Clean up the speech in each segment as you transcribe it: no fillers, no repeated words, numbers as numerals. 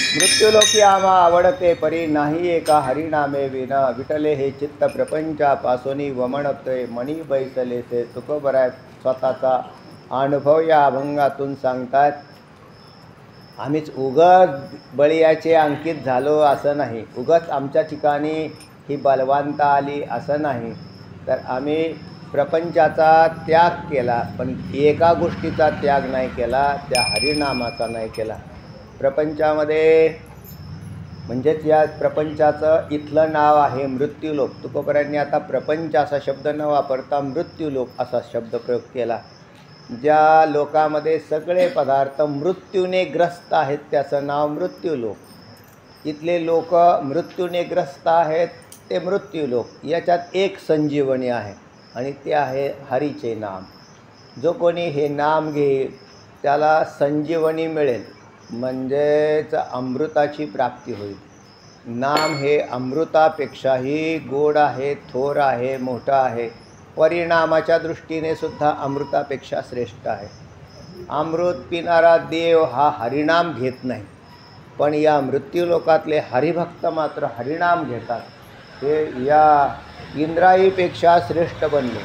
मृत्युलोकी आम्हा आवडते परी नाही एका हरिनामे विना विटले हे चित्त प्रपंचापासून वमणते मणी बैसलेसे सुख बराय स्वतःचा अनुभव या अभंगातून सांगतात. आम्हीच उगाच बळीयाचे अंकित झालो असं नाही, उगाच आमच्या ठिकाणी ही बलवंत आली असं नाही, तर आम्ही प्रपंचाचा त्याग केला, पण एका गोष्टीचा त्याग नाही केला, त्या हरिनामाचा नाही केला. प्रपंचामध्ये म्हणजेच या प्रपंचाचं इथलं नाव आहे मृत्यूलोक. तुकोबरायांनी आता प्रपंच असा शब्द न वापरता मृत्यूलोक असा शब्द प्रयोग केला. ज्या लोकामध्ये सगळे पदार्थ मृत्यूने ग्रस्त आहेत त्याचं नाव मृत्यूलोक. इथले लोक मृत्यूने ग्रस्त आहेत ते मृत्यूलोक. याच्यात एक संजीवनी आहे आणि ते आहे हरीचे नाम. जो कोणी हे नाम घेईल त्याला संजीवनी मिळेल, म्हणजेच अमृताची प्राप्ती होईल. नाम हे अमृतापेक्षाही गोड आहे, थोर आहे, मोठं आहे. परिणामाच्या दृष्टीने सुद्धा अमृतापेक्षा श्रेष्ठ आहे. अमृत पिणारा देव हा हरिनाम घेत नाही, पण या मृत्यूलोकातले हरिभक्त मात्र हरिनाम घेतात. ते या इंद्राईपेक्षा श्रेष्ठ बनले.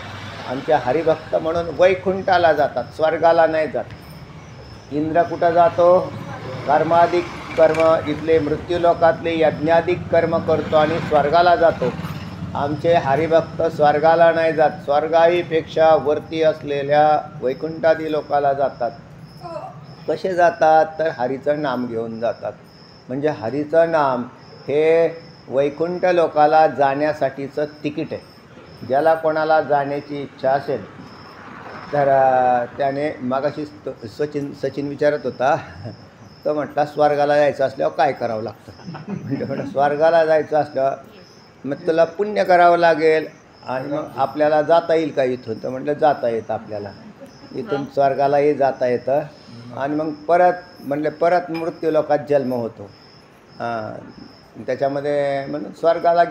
आमच्या हरिभक्त म्हणून वैकुंठाला जातात, स्वर्गाला नाही जात. इंद्र कुठं जातो? कर्माधिक कर्म, इथले मृत्यूलोकातले यज्ञाधिक कर्म करतो आणि स्वर्गाला जातो. आमचे हरिभक्त स्वर्गाला नाही जात, स्वर्गाईपेक्षा वरती असलेल्या वैकुंठादी लोकाला जातात. कसे जातात? तर हरीचं नाम घेऊन जातात. म्हणजे हरीचं नाम हे वैकुंठ लोकाला जाण्यासाठीचं तिकीट आहे. ज्याला कोणाला जाण्याची इच्छा असेल तर त्याने मागाशी सचिन विचारत होता, तो म्हटला स्वर्गाला जायचं असल्यावर काय करावं लागतं. म्हणजे स्वर्गाला जायचं असल्यावर मग तुला पुण्य करावं लागेल आणि मग आपल्याला जाता येईल का इथून? तर म्हटलं जाता येतं, आपल्याला इथून स्वर्गालाही जाता येतं. आणि मग परत मृत्यूलोकात जन्म होतो. त्याच्यामध्ये म्हणून स्वर्गाला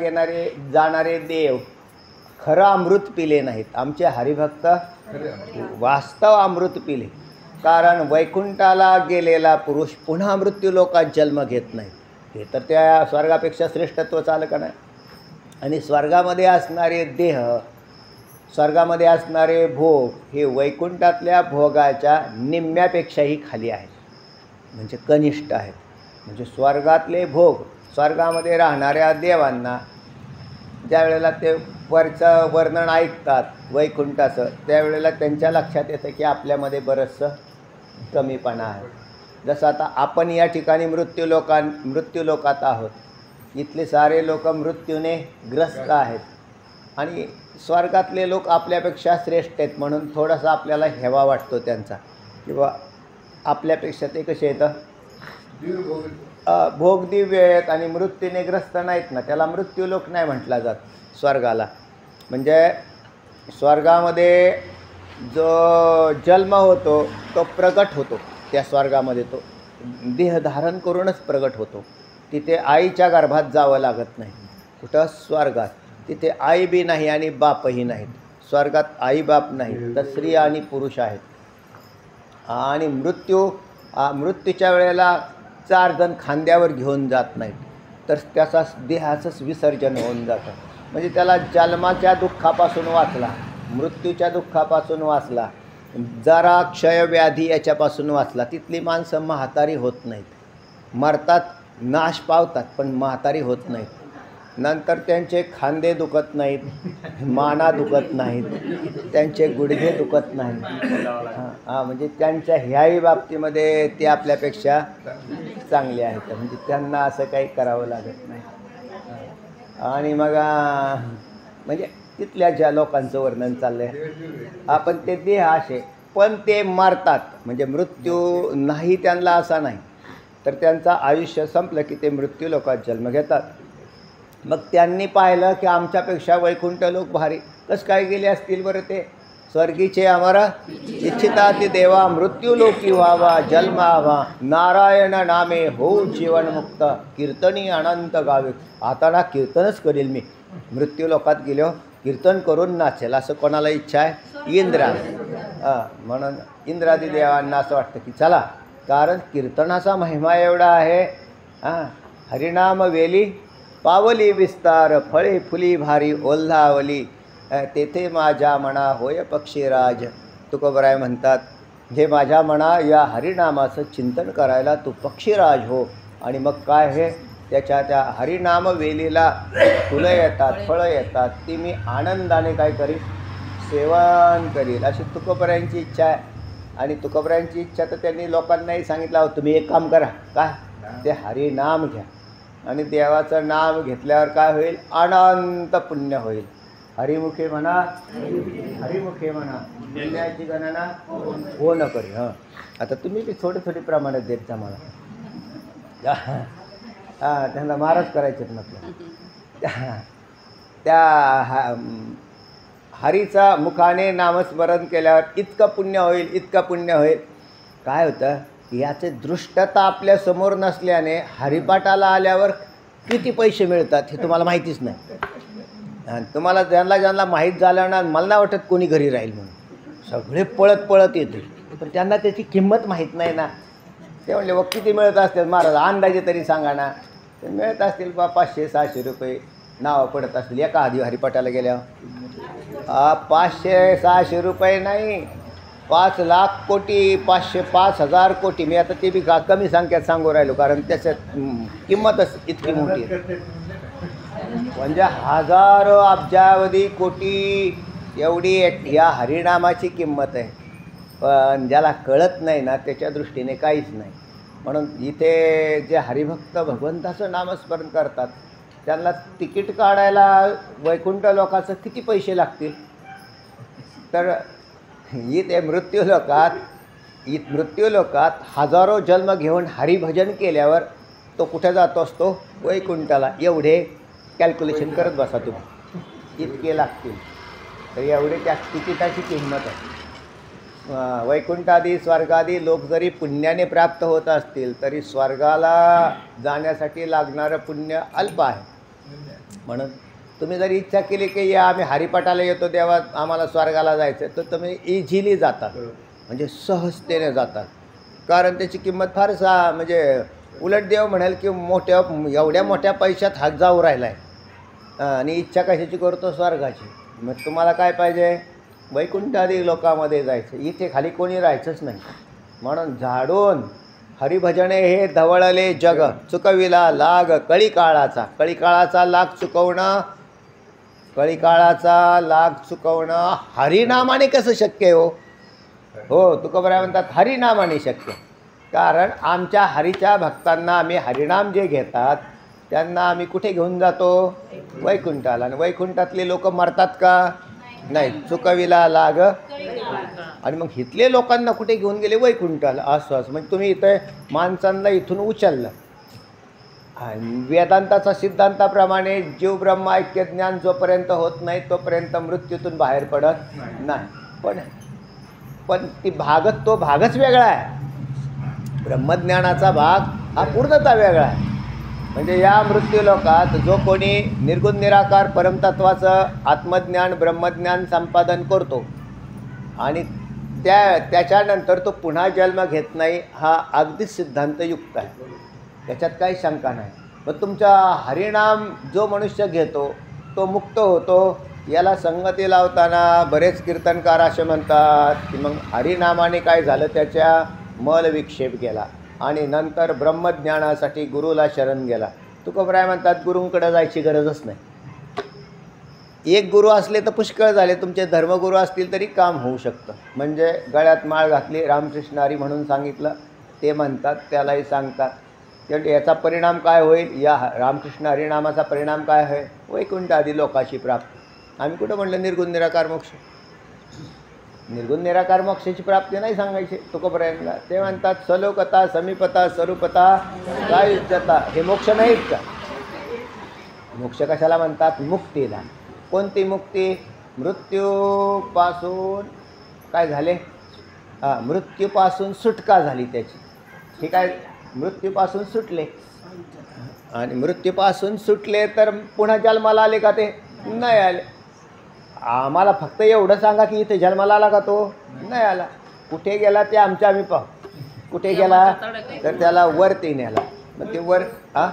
जाणारे देव खरं अमृत पिले नाहीत. आमचे हरिभक्त वास्तव अमृत पिले. कारण वैकुंठाला गेलेला पुरुष पुन्हा मृत्यूलोकात जन्म घेत नाही. हे तर त्या स्वर्गापेक्षा श्रेष्ठत्व चालं का नाही. आणि स्वर्गामध्ये असणारे देह, स्वर्गामध्ये असणारे भोग हे वैकुंठातल्या भोगाच्या निम्म्यापेक्षाही खाली आहेत, म्हणजे कनिष्ठ आहेत. म्हणजे स्वर्गातले भोग स्वर्गामध्ये राहणाऱ्या देवांना ज्या वेळेला ते वरचं वर्णन ऐकतात वैकुंठाचं, त्यावेळेला त्यांच्या लक्षात येतं की आपल्यामध्ये बरंचसं कमीपणा आहे. जसं आता आपण या ठिकाणी मृत्यूलोकात आहोत. इथले सारे लोक मृत्यूने ग्रस्त आहेत आणि स्वर्गातले लोक आपल्यापेक्षा श्रेष्ठ आहेत, म्हणून थोडासा आपल्याला हेवा वाटतो त्यांचा, किंवा आपल्यापेक्षा ते कसे येतं भोगदिव्य आहेत आणि मृत्यूने ग्रस्त नाहीत ना, त्याला मृत्यूलोक नाही म्हटला जात स्वर्गाला. म्हणजे स्वर्गामध्ये जो जन्म होतो तो प्रगट होतो. त्या स्वर्गामध्ये तो देह धारण करूनच प्रगट होतो. तिथे आईच्या गर्भात जावं लागत नाही. कुठं? स्वर्गात. तिथे आई बी नाही आणि बापही नाहीत. स्वर्गात आई बाप नाही, तर स्त्री आणि पुरुष आहेत. आणि मृत्यूच्या वेळेला 4 जण खांद्यावर घेऊन जात नाहीत, तर त्याचा देहाचंच विसर्जन होऊन जातं. म्हणजे त्याला जन्माच्या दुःखापासून वाचला, मृत्यूच्या दुःखापासून वाचला, जरा क्षयव्याधी याच्यापासून वाचला. तिथली माणसं म्हातारी होत नाहीत, मरतात, नाश पावतात, पण म्हातारी होत नाहीत. नंतर त्यांचे खांदे दुखत नाहीत, माना दुखत नाहीत, त्यांचे गुडघे दुखत नाहीत. म्हणजे त्यांच्या ह्याही बाबतीमध्ये ते आपल्यापेक्षा चांगले आहेत. म्हणजे त्यांना असं काही करावं लागत नाही. आणि मग म्हणजे तिथल्या ज्या लोकांचं वर्णन चाललं आहे, आपण ते देह असे, पण ते मरतात. म्हणजे मृत्यू नाही त्यांना असा नाही, तर त्यांचं आयुष्य संपलं की ते मृत्यूलोकात जन्म घेतात. मग त्यांनी पाहिलं की आमच्यापेक्षा वैकुंठ लोक भारी, कसं काय गेले असतील बरं ते? स्वर्गीचे अमरा इच्छिताती देवा मृत्यूलोकी व्हावा जन्मावा नारायण नामे होऊ जीवनमुक्त कीर्तनी अनंत गावे. आता ना कीर्तनच करील मी, मृत्यूलोकात गेलो कीर्तन करून नाचेल, असं कोणाला इच्छा आहे? इंद्रा. म्हणून इंद्रादी देवांना असं वाटतं की चला, कारण कीर्तनाचा महिमा एवढा आहे हां, हरिनाम वेली पावली विस्तार, फळे फुली भारी ओल्हावली, तेथे माझ्या मना होय पक्षीराज. तुकोबराय म्हणतात, जे माझ्या मना या हरिनामाचं चिंतन करायला तू पक्षीराज हो. आणि मग काय हे त्या हरिनाम वेलीला फुलं येतात, फळं येतात, ती मी आनंदाने काय करीन, सेवन करील, अशी तुकोबरायांची इच्छा आहे. आणि तुकोबरायांची इच्छा तर त्यांनी लोकांनाही सांगितलं, हो तुम्ही एक काम करा, काय ते हरिनाम घ्या, आणि देवाचं नाम घेतल्यावर काय होईल, अनंत पुण्य होईल. हरिमुखे म्हणा, हरिमुखे म्हणा, पुण्याची गणना हो न करी. हां, आता तुम्ही बी थोडी प्रमाणात देत जा मला. हां, त्यांना महाराज करायचेत म्हटलं. त्या हरीचा मुखाने नामस्मरण केल्यावर इतकं पुण्य होईल, इतकं पुण्य होईल. काय होतं, याचे दृष्टता आपल्यासमोर नसल्याने हरिपाठाला आल्यावर किती पैसे मिळतात हे तुम्हाला माहितीच नाही. आणि तुम्हाला ज्यांना माहीत झालं ना, मला नाही वाटत कोणी घरी राहील म्हणून, सगळे पळत येतील, पण त्यांना त्याची किंमत माहीत नाही ना. ते म्हणले व किती मिळत असतील महाराज, अंदाजे तरी सांगा ना. ते मिळत असतील बा 500-600 रुपये नावं पडत असतील एका आधी हरिपाठाला गेल्यावर. 500-600 रुपये नाही, 5 लाख कोटी, 5,000 कोटी. मी आता ते बी कमी संख्यात सांगू राहिलो, कारण त्याच्यात किंमतच इतकी मोठी आहे. म्हणजे हजारो अब्जावधी कोटी एवढी या हरिनामाची किंमत आहे. पण ज्याला कळत नाही ना, त्याच्या दृष्टीने काहीच नाही. म्हणून इथे जे हरिभक्त भगवंताचं नामस्मरण करतात त्यांना तिकीट काढायला वैकुंठ लोकाचं किती पैसे लागतील. तर इथे मृत्यूलोकात हजारो जन्म घेऊन हरिभजन केल्यावर तो कुठे जातो असतो, वैकुंठाला. एवढे कॅल्क्युलेशन करत बसा तुम्ही, इतके लागतील. तर एवढे त्या तिकिटाची किंमत आहे. वैकुंठादी स्वर्गादी लोक जरी पुण्याने प्राप्त होत असतील तरी स्वर्गाला जाण्यासाठी लागणारं पुण्य अल्प आहे. म्हणून तुम्ही जरी इच्छा केली की या आम्ही हरिपाठाला येतो देवा आम्हाला स्वर्गाला जायचं आहे, तर तुम्ही इझिली जातात, म्हणजे सहजतेने जातात. कारण त्याची किंमत फार म्हणजे उलट देव म्हणाल की एवढ्या मोठ्या पैशात हात जाऊ राहिला आहे आणि इच्छा कशाची करतो, स्वर्गाची. मग तुम्हाला काय पाहिजे, वैकुंठादी लोकांमध्ये जायचं. इथे खाली कोणी राहायचंच नाही. म्हणून झाडून हरिभजने हे धवळले जग, चुकविला लाग कळीकाळाचा. कळीकाळाचा लाग चुकवणं हरिनामाने कसं शक्य आहे हो. तुकोबराय म्हणतात हरिनामाने शक्य. कारण आमच्या हरीच्या भक्तांना आम्ही हरिनाम जे घेतात त्यांना आम्ही कुठे घेऊन जातो, वैकुंठाला. आणि वैकुंठातले लोक मरतात का नाही, चुकविला लाग. आणि मग इथले लोकांना कुठे घेऊन गेले, वैकुंठाला. असं म्हणजे तुम्ही इथे माणसांना इथून उचललं. वेदांताचा सिद्धांताप्रमाणे जीव ब्रह्म ऐक्य ज्ञान जोपर्यंत होत नाही तोपर्यंत मृत्यूतून बाहेर पडत नाही. पण तो भागच वेगळा आहे. ब्रह्मज्ञानाचा भाग हा पूर्णतः वेगळा आहे. म्हणजे या मृत्यूलोकात जो कोणी निर्गुण निराकार परमतत्वाचं आत्मज्ञान ब्रह्मज्ञान संपादन करतो आणि त्याच्यानंतर तो पुन्हा जन्म घेत नाही, हा अगदीच सिद्धांतयुक्त आहे, त्याच्यात काही शंका नाही. मग तुमचा हरिनाम जो मनुष्य घेतो तो मुक्त होतो. याला संगती लावताना बरेच कीर्तनकार असे म्हणतात की मग हरिनामाने काय झालं, त्याच्या मलविक्षेप गेला आणि नंतर ब्रह्मज्ञानासाठी गुरुला शरण गेला. तुकोबराय म्हणतात गुरूंकडे जायची गरजच नाही. एक गुरु असले तर पुष्कळ झाले, तुमचे धर्मगुरू असतील तरी काम होऊ शकतं. म्हणजे गळ्यात माळ घातली, रामकृष्ण हरी म्हणून सांगितलं ते म्हणतात, त्यालाही सांगतात. याचा परिणाम काय होईल, या रामकृष्ण हरिनामाचा परिणाम काय आहे, वैकुंठ आदी लोकाशी प्राप्ती. आम्ही कुठं म्हटलं निर्गुण निराकार मोक्ष. निर्गुण निराकार मोक्षाची प्राप्ती नाही सांगायची तुकोबरायांना. ते म्हणतात सलोकता समीपता स्वरूपता सायुज्यता, हे मोक्ष नाहीत का. मोक्ष कशाला म्हणतात, मुक्तीला. कोणती मुक्ती, मृत्यूपासून काय झाले, मृत्यूपासून सुटका झाली त्याची. ठीक आहे, मृत्यूपासून सुटले आणि मृत्यूपासून सुटले तर पुन्हा जन्माला आले का, ते नाही आले. आम्हाला फक्त एवढं सांगा की इथे जन्माला आला का, तो नाही आला. कुठे गेला ते आम्ही पाहू. कुठे गेला तर त्याला वरती नेला. पण ते वर हा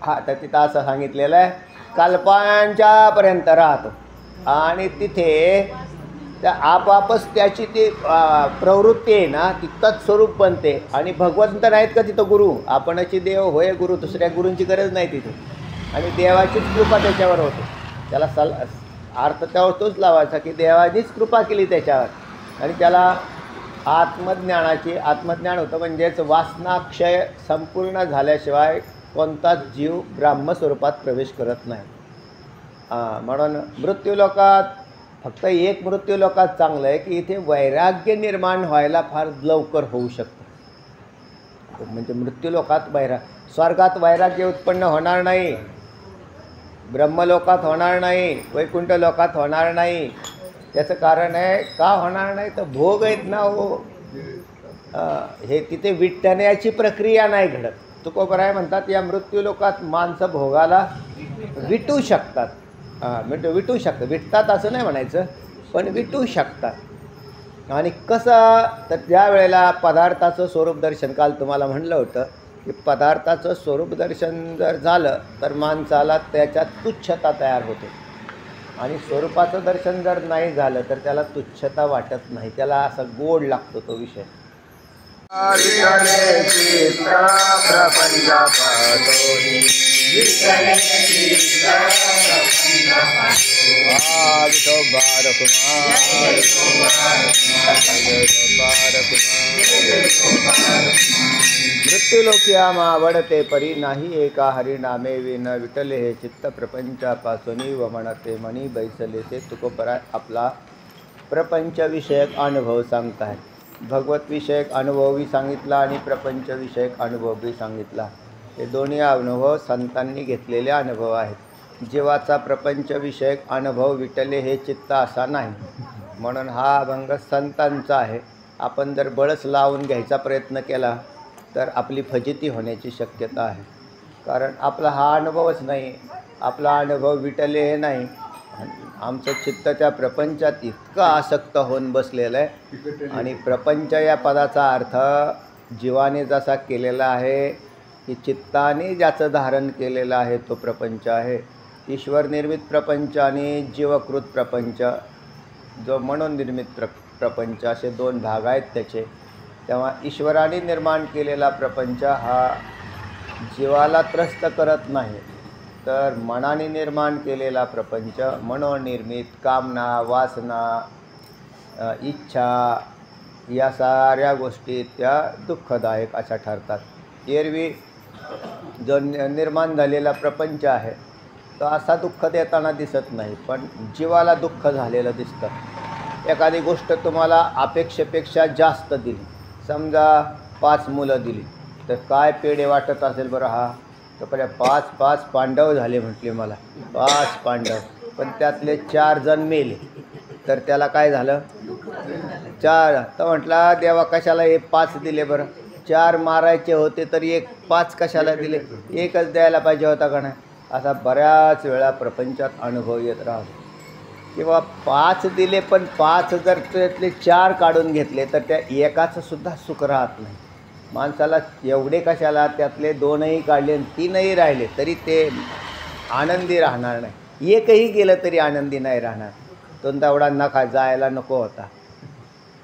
हा तर तिथं असं सांगितलेलं आहे कल्पांच्यापर्यंत राहतो आणि तिथे त्या आपापच त्याची ती प्रवृत्ती आहे ना ती तत्स्वरूप बनते आणि भगवंत नाहीत का तिथं गुरु आपणची देव होय गुरु दुसऱ्या गुरूंची गरज नाही तिथे आणि देवाचीच कृपा त्याच्यावर होते त्याला अर्थ त्यावर तोच लावायचा की देवाचीच कृपा केली त्याच्यावर आणि त्याला आत्मज्ञान होतं म्हणजेच वासनाक्षय संपूर्ण झाल्याशिवाय कोणताच जीव ब्राह्मस्वरूपात प्रवेश करत नाही म्हणून मृत्यूलोकात फक्त एक मृत्यूलोकात चांगलं आहे की इथे वैराग्य निर्माण व्हायला फार लवकर होऊ शकतं म्हणजे मृत्यूलोकात स्वर्गात वैराग्य उत्पन्न होणार नाही ब्रह्मलोकात होणार नाही वैकुंठ लोकात होणार नाही त्याचं कारण आहे का होणार नाही तर भोग आहेत ना हो हे तिथे विटण्याची प्रक्रिया नाही घडत तुकोबराय म्हणतात या मृत्यूलोकात माणसं भोगाला विटू शकतात विटू शकतात विटतात असं नाही म्हणायचं पण विटू शकतात आणि कसं तर ज्या वेळेला पदार्थाचं स्वरूप दर्शन काल तुम्हाला म्हणलं होतं की पदार्थाचं स्वरूप दर्शन जर झालं तर माणसाला त्याच्यात तुच्छता तयार होते आणि स्वरूपाचं दर्शन जर नाही झालं तर त्याला तुच्छता वाटत नाही त्याला असं गोड लागतो तो विषय मृत्यूलोकी आवडते परी नाही एका हरिनामे विन विटले हे चित्त प्रपंचापासून वमणते मणी बैसले ते तुकोबराय आपला प्रपंचविषयक अनुभव सांगताय भगवतविषयक अनुभवही सांगितला आणि प्रपंचविषयक अनुभवही सांगितला हे दोन्ही अनुभव संतांनी घेतलेले अनुभव आहेत जीवाचा प्रपंचविषयक अनुभव विटले हे चित्त असा नाही म्हणून हा अभंग संतांचा आहे आपण जर बळस लावून घ्यायचा प्रयत्न केला तर आपली फजिती होण्याची शक्यता आहे कारण आपला हा अनुभवच नाही आपला अनुभव विटले हे नाही आमचं चित्त त्या प्रपंचात इतकं आसक्त होऊन बसलेलं आहे आणि प्रपंच या पदाचा अर्थ जीवाने जसा केलेला आहे की चित्ताने ज्याचं धारण केलेलं आहे तो प्रपंच आहे ईश्वर निर्मित प्रपंच आणि जीवकृत प्रपंच जो मनोनिर्मित प्रपंच असे दोन भाग आहेत त्याचे तेव्हा ईश्वराने निर्माण केलेला प्रपंच हा जीवाला त्रस्त करत नाही तर मनाने निर्माण केलेला प्रपंच मनोनिर्मित कामना वासना इच्छा या साऱ्या गोष्टी त्या दुःखदायक अशा ठरतात एरवी जो निर्माण झालेला प्रपंच आहे तो असा दुःख देताना दिसत नाही पण जीवाला दुःख झालेलं दिसतं एखादी गोष्ट तुम्हाला अपेक्षेपेक्षा जास्त दिली समजा 5 मुलं दिली तर काय पेढे वाटत असेल बरं हा तर पहिले 5 पांडव झाले म्हटले मला 5 पांडव पण त्यातले 4 जण मेले तर त्याला काय झालं 4 तर म्हटला देवा कशाला हे 5 दिले बरं 4 मारायचे होते तर 5 कशाला दिले एकच द्यायला पाहिजे होता का नाही असा बऱ्याच वेळा प्रपंचात अनुभव येत राहतो किंवा 5 दिले पण 5 जर त्यातले 4 काढून घेतले तर त्या एकाचं सुद्धा सुख राहत नाही माणसाला एवढे कशाला त्यातले 2ही काढले आणि 3ही राहिले तरी ते आनंदी राहणार नाही एकही गेलं तरी आनंदी नाही राहणार तो तेवढा नखा जायला नको होता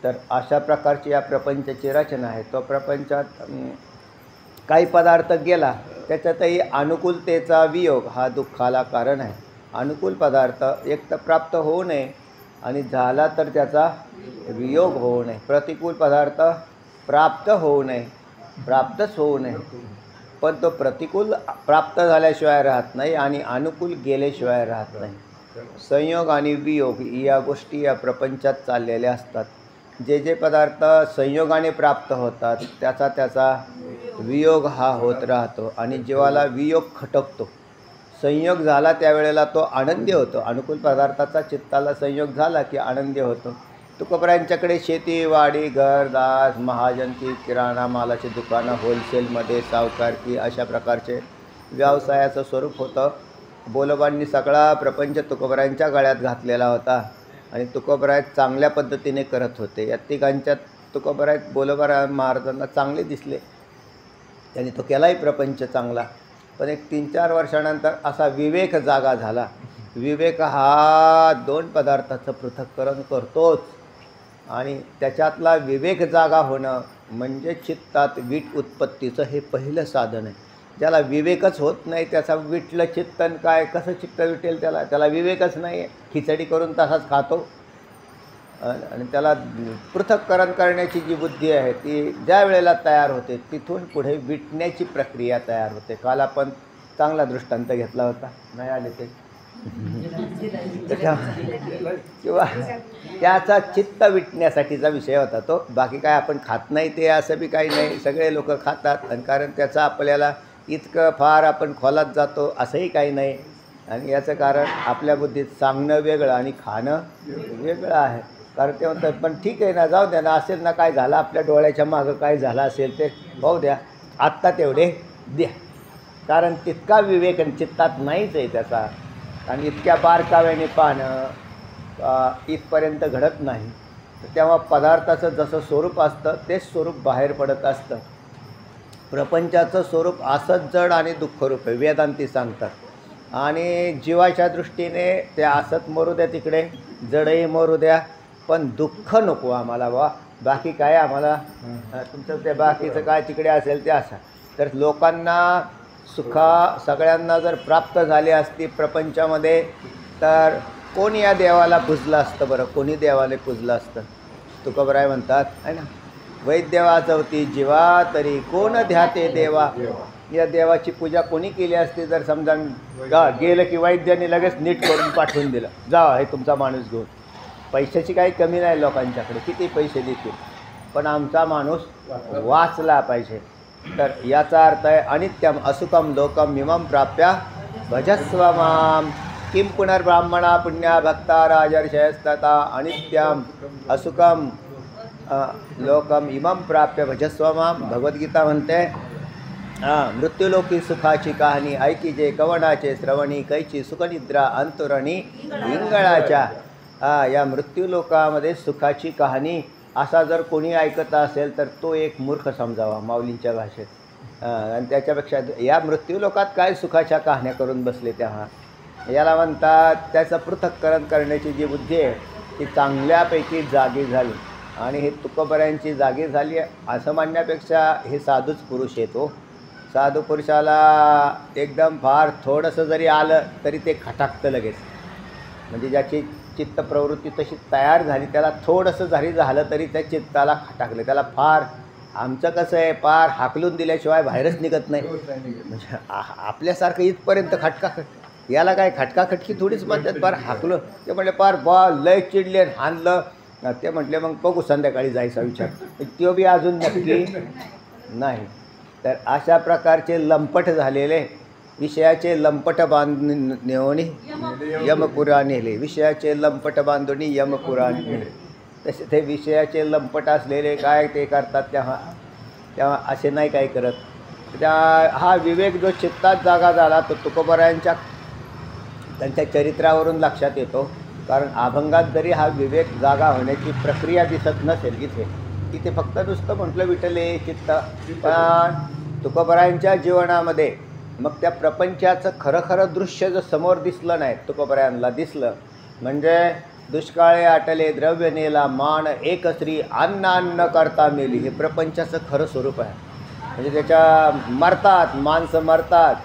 तर अशा प्रकारची या प्रपंचाची रचना आहे तो प्रपंचात काही पदार्थ गेला त्याच्यातही अनुकूलतेचा वियोग हा दुःखाला कारण आहे अनुकूल पदार्थ एक तर प्राप्त होऊ नये आणि झाला तर त्याचा वियोग होऊ नये प्रतिकूल पदार्थ प्राप्त होऊ नये प्राप्तच होऊ नये पण तो प्रतिकूल प्राप्त झाल्याशिवाय राहत नाही आणि अनुकूल गेल्याशिवाय राहत नाही संयोग आणि वियोग या गोष्टी या प्रपंचात चाललेल्या असतात जे पदार्थ संयोगाने प्राप्त होतात त्याचा वियोग हा होत राहतो आणि जीवाला वियोग खटकतो संयोग झाला त्यावेळेला तो आनंदी होतो अनुकूल पदार्थाचा चित्ताला संयोग झाला की आनंदी होतो तुकोबरायांच्याकडे शेती वाडी घरदार महाजनकी किराणा मालाची दुकानं होलसेलमध्ये सावकारकी अशा प्रकारचे व्यवसायाचं स्वरूप होतं बोलोबांनी सगळा प्रपंच तुकोबरायांच्या गळ्यात घातलेला होता आणि तुकोबराय चांगल्या पद्धतीने करत होते या तिघांच्यात तुकोबराय बोलोबा महाराजांना चांगले दिसले, त्यांनी तो केलाही प्रपंच चांगला. पण एक 3-4 वर्षानंतर असा विवेक जागा झाला. विवेक हा 2 पदार्थाचं पृथक्करण करतोच, आणि त्याच्यातला विवेक जागा होणं म्हणजे चित्तात वीट उत्पत्तीचं हे पहिलं साधन आहे. ज्याला विवेकच होत नाही त्याचा विटलं चित्तन काय, कसं चित्त विटेल त्याला विवेकच नाही आहे. खिचडी करून तसाच खातो, आणि त्याला पृथक्करण करण्याची जी बुद्धी आहे ती ज्या वेळेला तयार होते तिथून पुढे विटण्याची प्रक्रिया तयार होते. काल आपण चांगला दृष्टांत घेतला होता, नाही आले ते किंवा त्याचा चित्त विटण्यासाठीचा विषय होता तो. बाकी काय आपण खात नाही ते असं बी काही नाही, सगळे लोक खातात. आणि कारण त्याचा आपल्याला इतकं फार आपण खोलात जातो असंही काही नाही. आणि याचं कारण आपल्या बुद्धीत सांगणं वेगळं आणि खाणं वेगळं आहे. कारण ते म्हणतात पण ठीक आहे ना, जाऊ द्या ना, असेल ना, काय झालं आपल्या डोळ्याच्या मागं काय झालं असेल ते पाहू द्या, आत्ता तेवढे द्या. कारण तितका विवेक चित्तात नाहीच आहे त्याचा, आणि इतक्या बारकाव्याने पाहणं इथपर्यंत घडत नाही. तेव्हा पदार्थाचं जसं स्वरूप असतं तेच स्वरूप बाहेर पडत असतं. प्रपंचाचं स्वरूप असत जड आणि दुःखरूप आहे वेदांती सांगतात. आणि जीवाच्या दृष्टीने ते असत मरू द्या, तिकडे जडही मरू द्या, पण दुःख नको आम्हाला बा. बाकी काय आम्हाला तुमचं ते बाकीचं काय तिकडे असेल ते असं. तर लोकांना सगळ्यांना जर प्राप्त झाली असती प्रपंचामध्ये तर कोण या देवाला पूजलं असतं बरं, कोणी देवाला पूजलं असतं. तुकोबराय म्हणतात आहे ना, वैद्यवाच होती जीवा तरी कोण ध्याते देवा. या देवाची पूजा कोणी केली असती जर समजा गेलं की वैद्याने लगेच नीट करून पाठवून दिलं, जा हे तुमचा माणूस घेऊन. पैशाची काही कमी नाही लोकांच्याकडे, किती पैसे देतील, पण आमचा माणूस वाचला पाहिजे. तर याचा अर्थ आहे अनित्यम असुकम लोकम इमं प्राप्य भजस्व माम. किं पुनर्ब्राह्मणा पुण्या भक्ता राजर्षयस्तता अनित्यम असुकम लोकम इमं प्राप्य भजस्व माम. भगवद्गीता म्हणते मृत्यूलोकी सुखाची कहाणी ऐकी जे कवनाचे श्रवणी कैची सुखनिद्रा अंतुरणी इंगळाच्या. या मृत्यूलोकामध्ये सुखाची कहाणी असा जर कोणी ऐकत असेल तर तो एक मूर्ख समजावा माऊलींच्या भाषेत. आणि त्याच्यापेक्षा या मृत्यूलोकात काय सुखाच्या कहाण्या करून बसले तेव्हा. याला म्हणतात त्याचं पृथक्करण करण्याची जी बुद्धी आहे ती चांगल्यापैकी जागी झाली. आणि हे तुकोबऱ्यांची जागी झाली असं म्हणण्यापेक्षा हे साधूच पुरुष येतो. साधू पुरुषाला एकदम फार थोडंसं जरी आलं तरी ते खटाकतं लगेच. म्हणजे ज्याची चित्तप्रवृत्ती तशी तयार झाली त्याला थोडंसं जरी झालं तरी त्या चित्ताला खटाकलं. त्याला फार आमचं कसं आहे, फार हाकलून दिल्याशिवाय बाहेरच निघत नाही. म्हणजे आपल्यासारखं इथपर्यंत खटकाखट, याला काय खटकाखटकी थोडीच म्हणतात. फार हाकलं ते म्हटले फार लय चिडले हाणलं. ते म्हटले मग बघू संध्याकाळी जायचा विचार, तो बी अजून नक्की नाही. तर अशा प्रकारचे लंपट झालेले विषयाचे लंपट बांधून यमपुरा नेले. विषयाचे लंपट बांधून यमपुरा नेले. तसे ते विषयाचे लंपट असलेले काय ते करतात तेव्हा असे नाही काय करत. हा विवेक जो चित्तात जागा झाला तो तुकोबरायांच्या त्यांच्या चरित्रावरून लक्षात येतो. कारण अभंगात जरी हा विवेक जागा होण्याची प्रक्रिया दिसत नसेल इथे फक्त नुसतं म्हटलं विठले चित्त, पण तुकोबरायांच्या जीवनामध्ये मग त्या प्रपंचाचं खरं दृश्य जर समोर दिसलं नाही, तुकोबरायांना दिसलं. म्हणजे दुष्काळे आटले द्रव्य नेला मान एक स्त्री अन्न करता मेली. हे प्रपंचाचं खरं स्वरूप आहे. म्हणजे त्याच्या मरतात माणसं मरतात.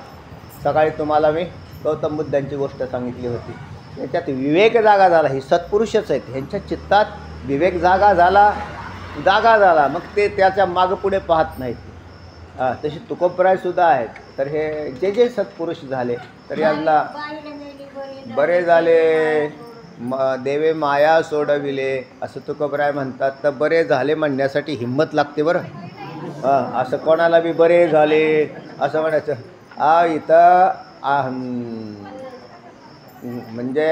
सकाळी तुम्हाला मी गौतम बुद्धांची गोष्ट सांगितली होती. त्याच्यात विवेक जागा झाला. ही सत्पुरुषच आहेत, ह्यांच्या चित्तात विवेक जागा झाला मग ते त्याच्या मागं पुढे पाहत नाहीत. तसे तुकोबरायसुद्धा आहेत. तर हे जे सत्पुरुष झाले तर यांना बरे झाले देवे माया सोडविले असं तुकोबराय म्हणतात. तर बरे झाले म्हणण्यासाठी हिंमत लागते बरं. असं कोणाला बी बरे झाले असं म्हणायचं. इथं म्हणजे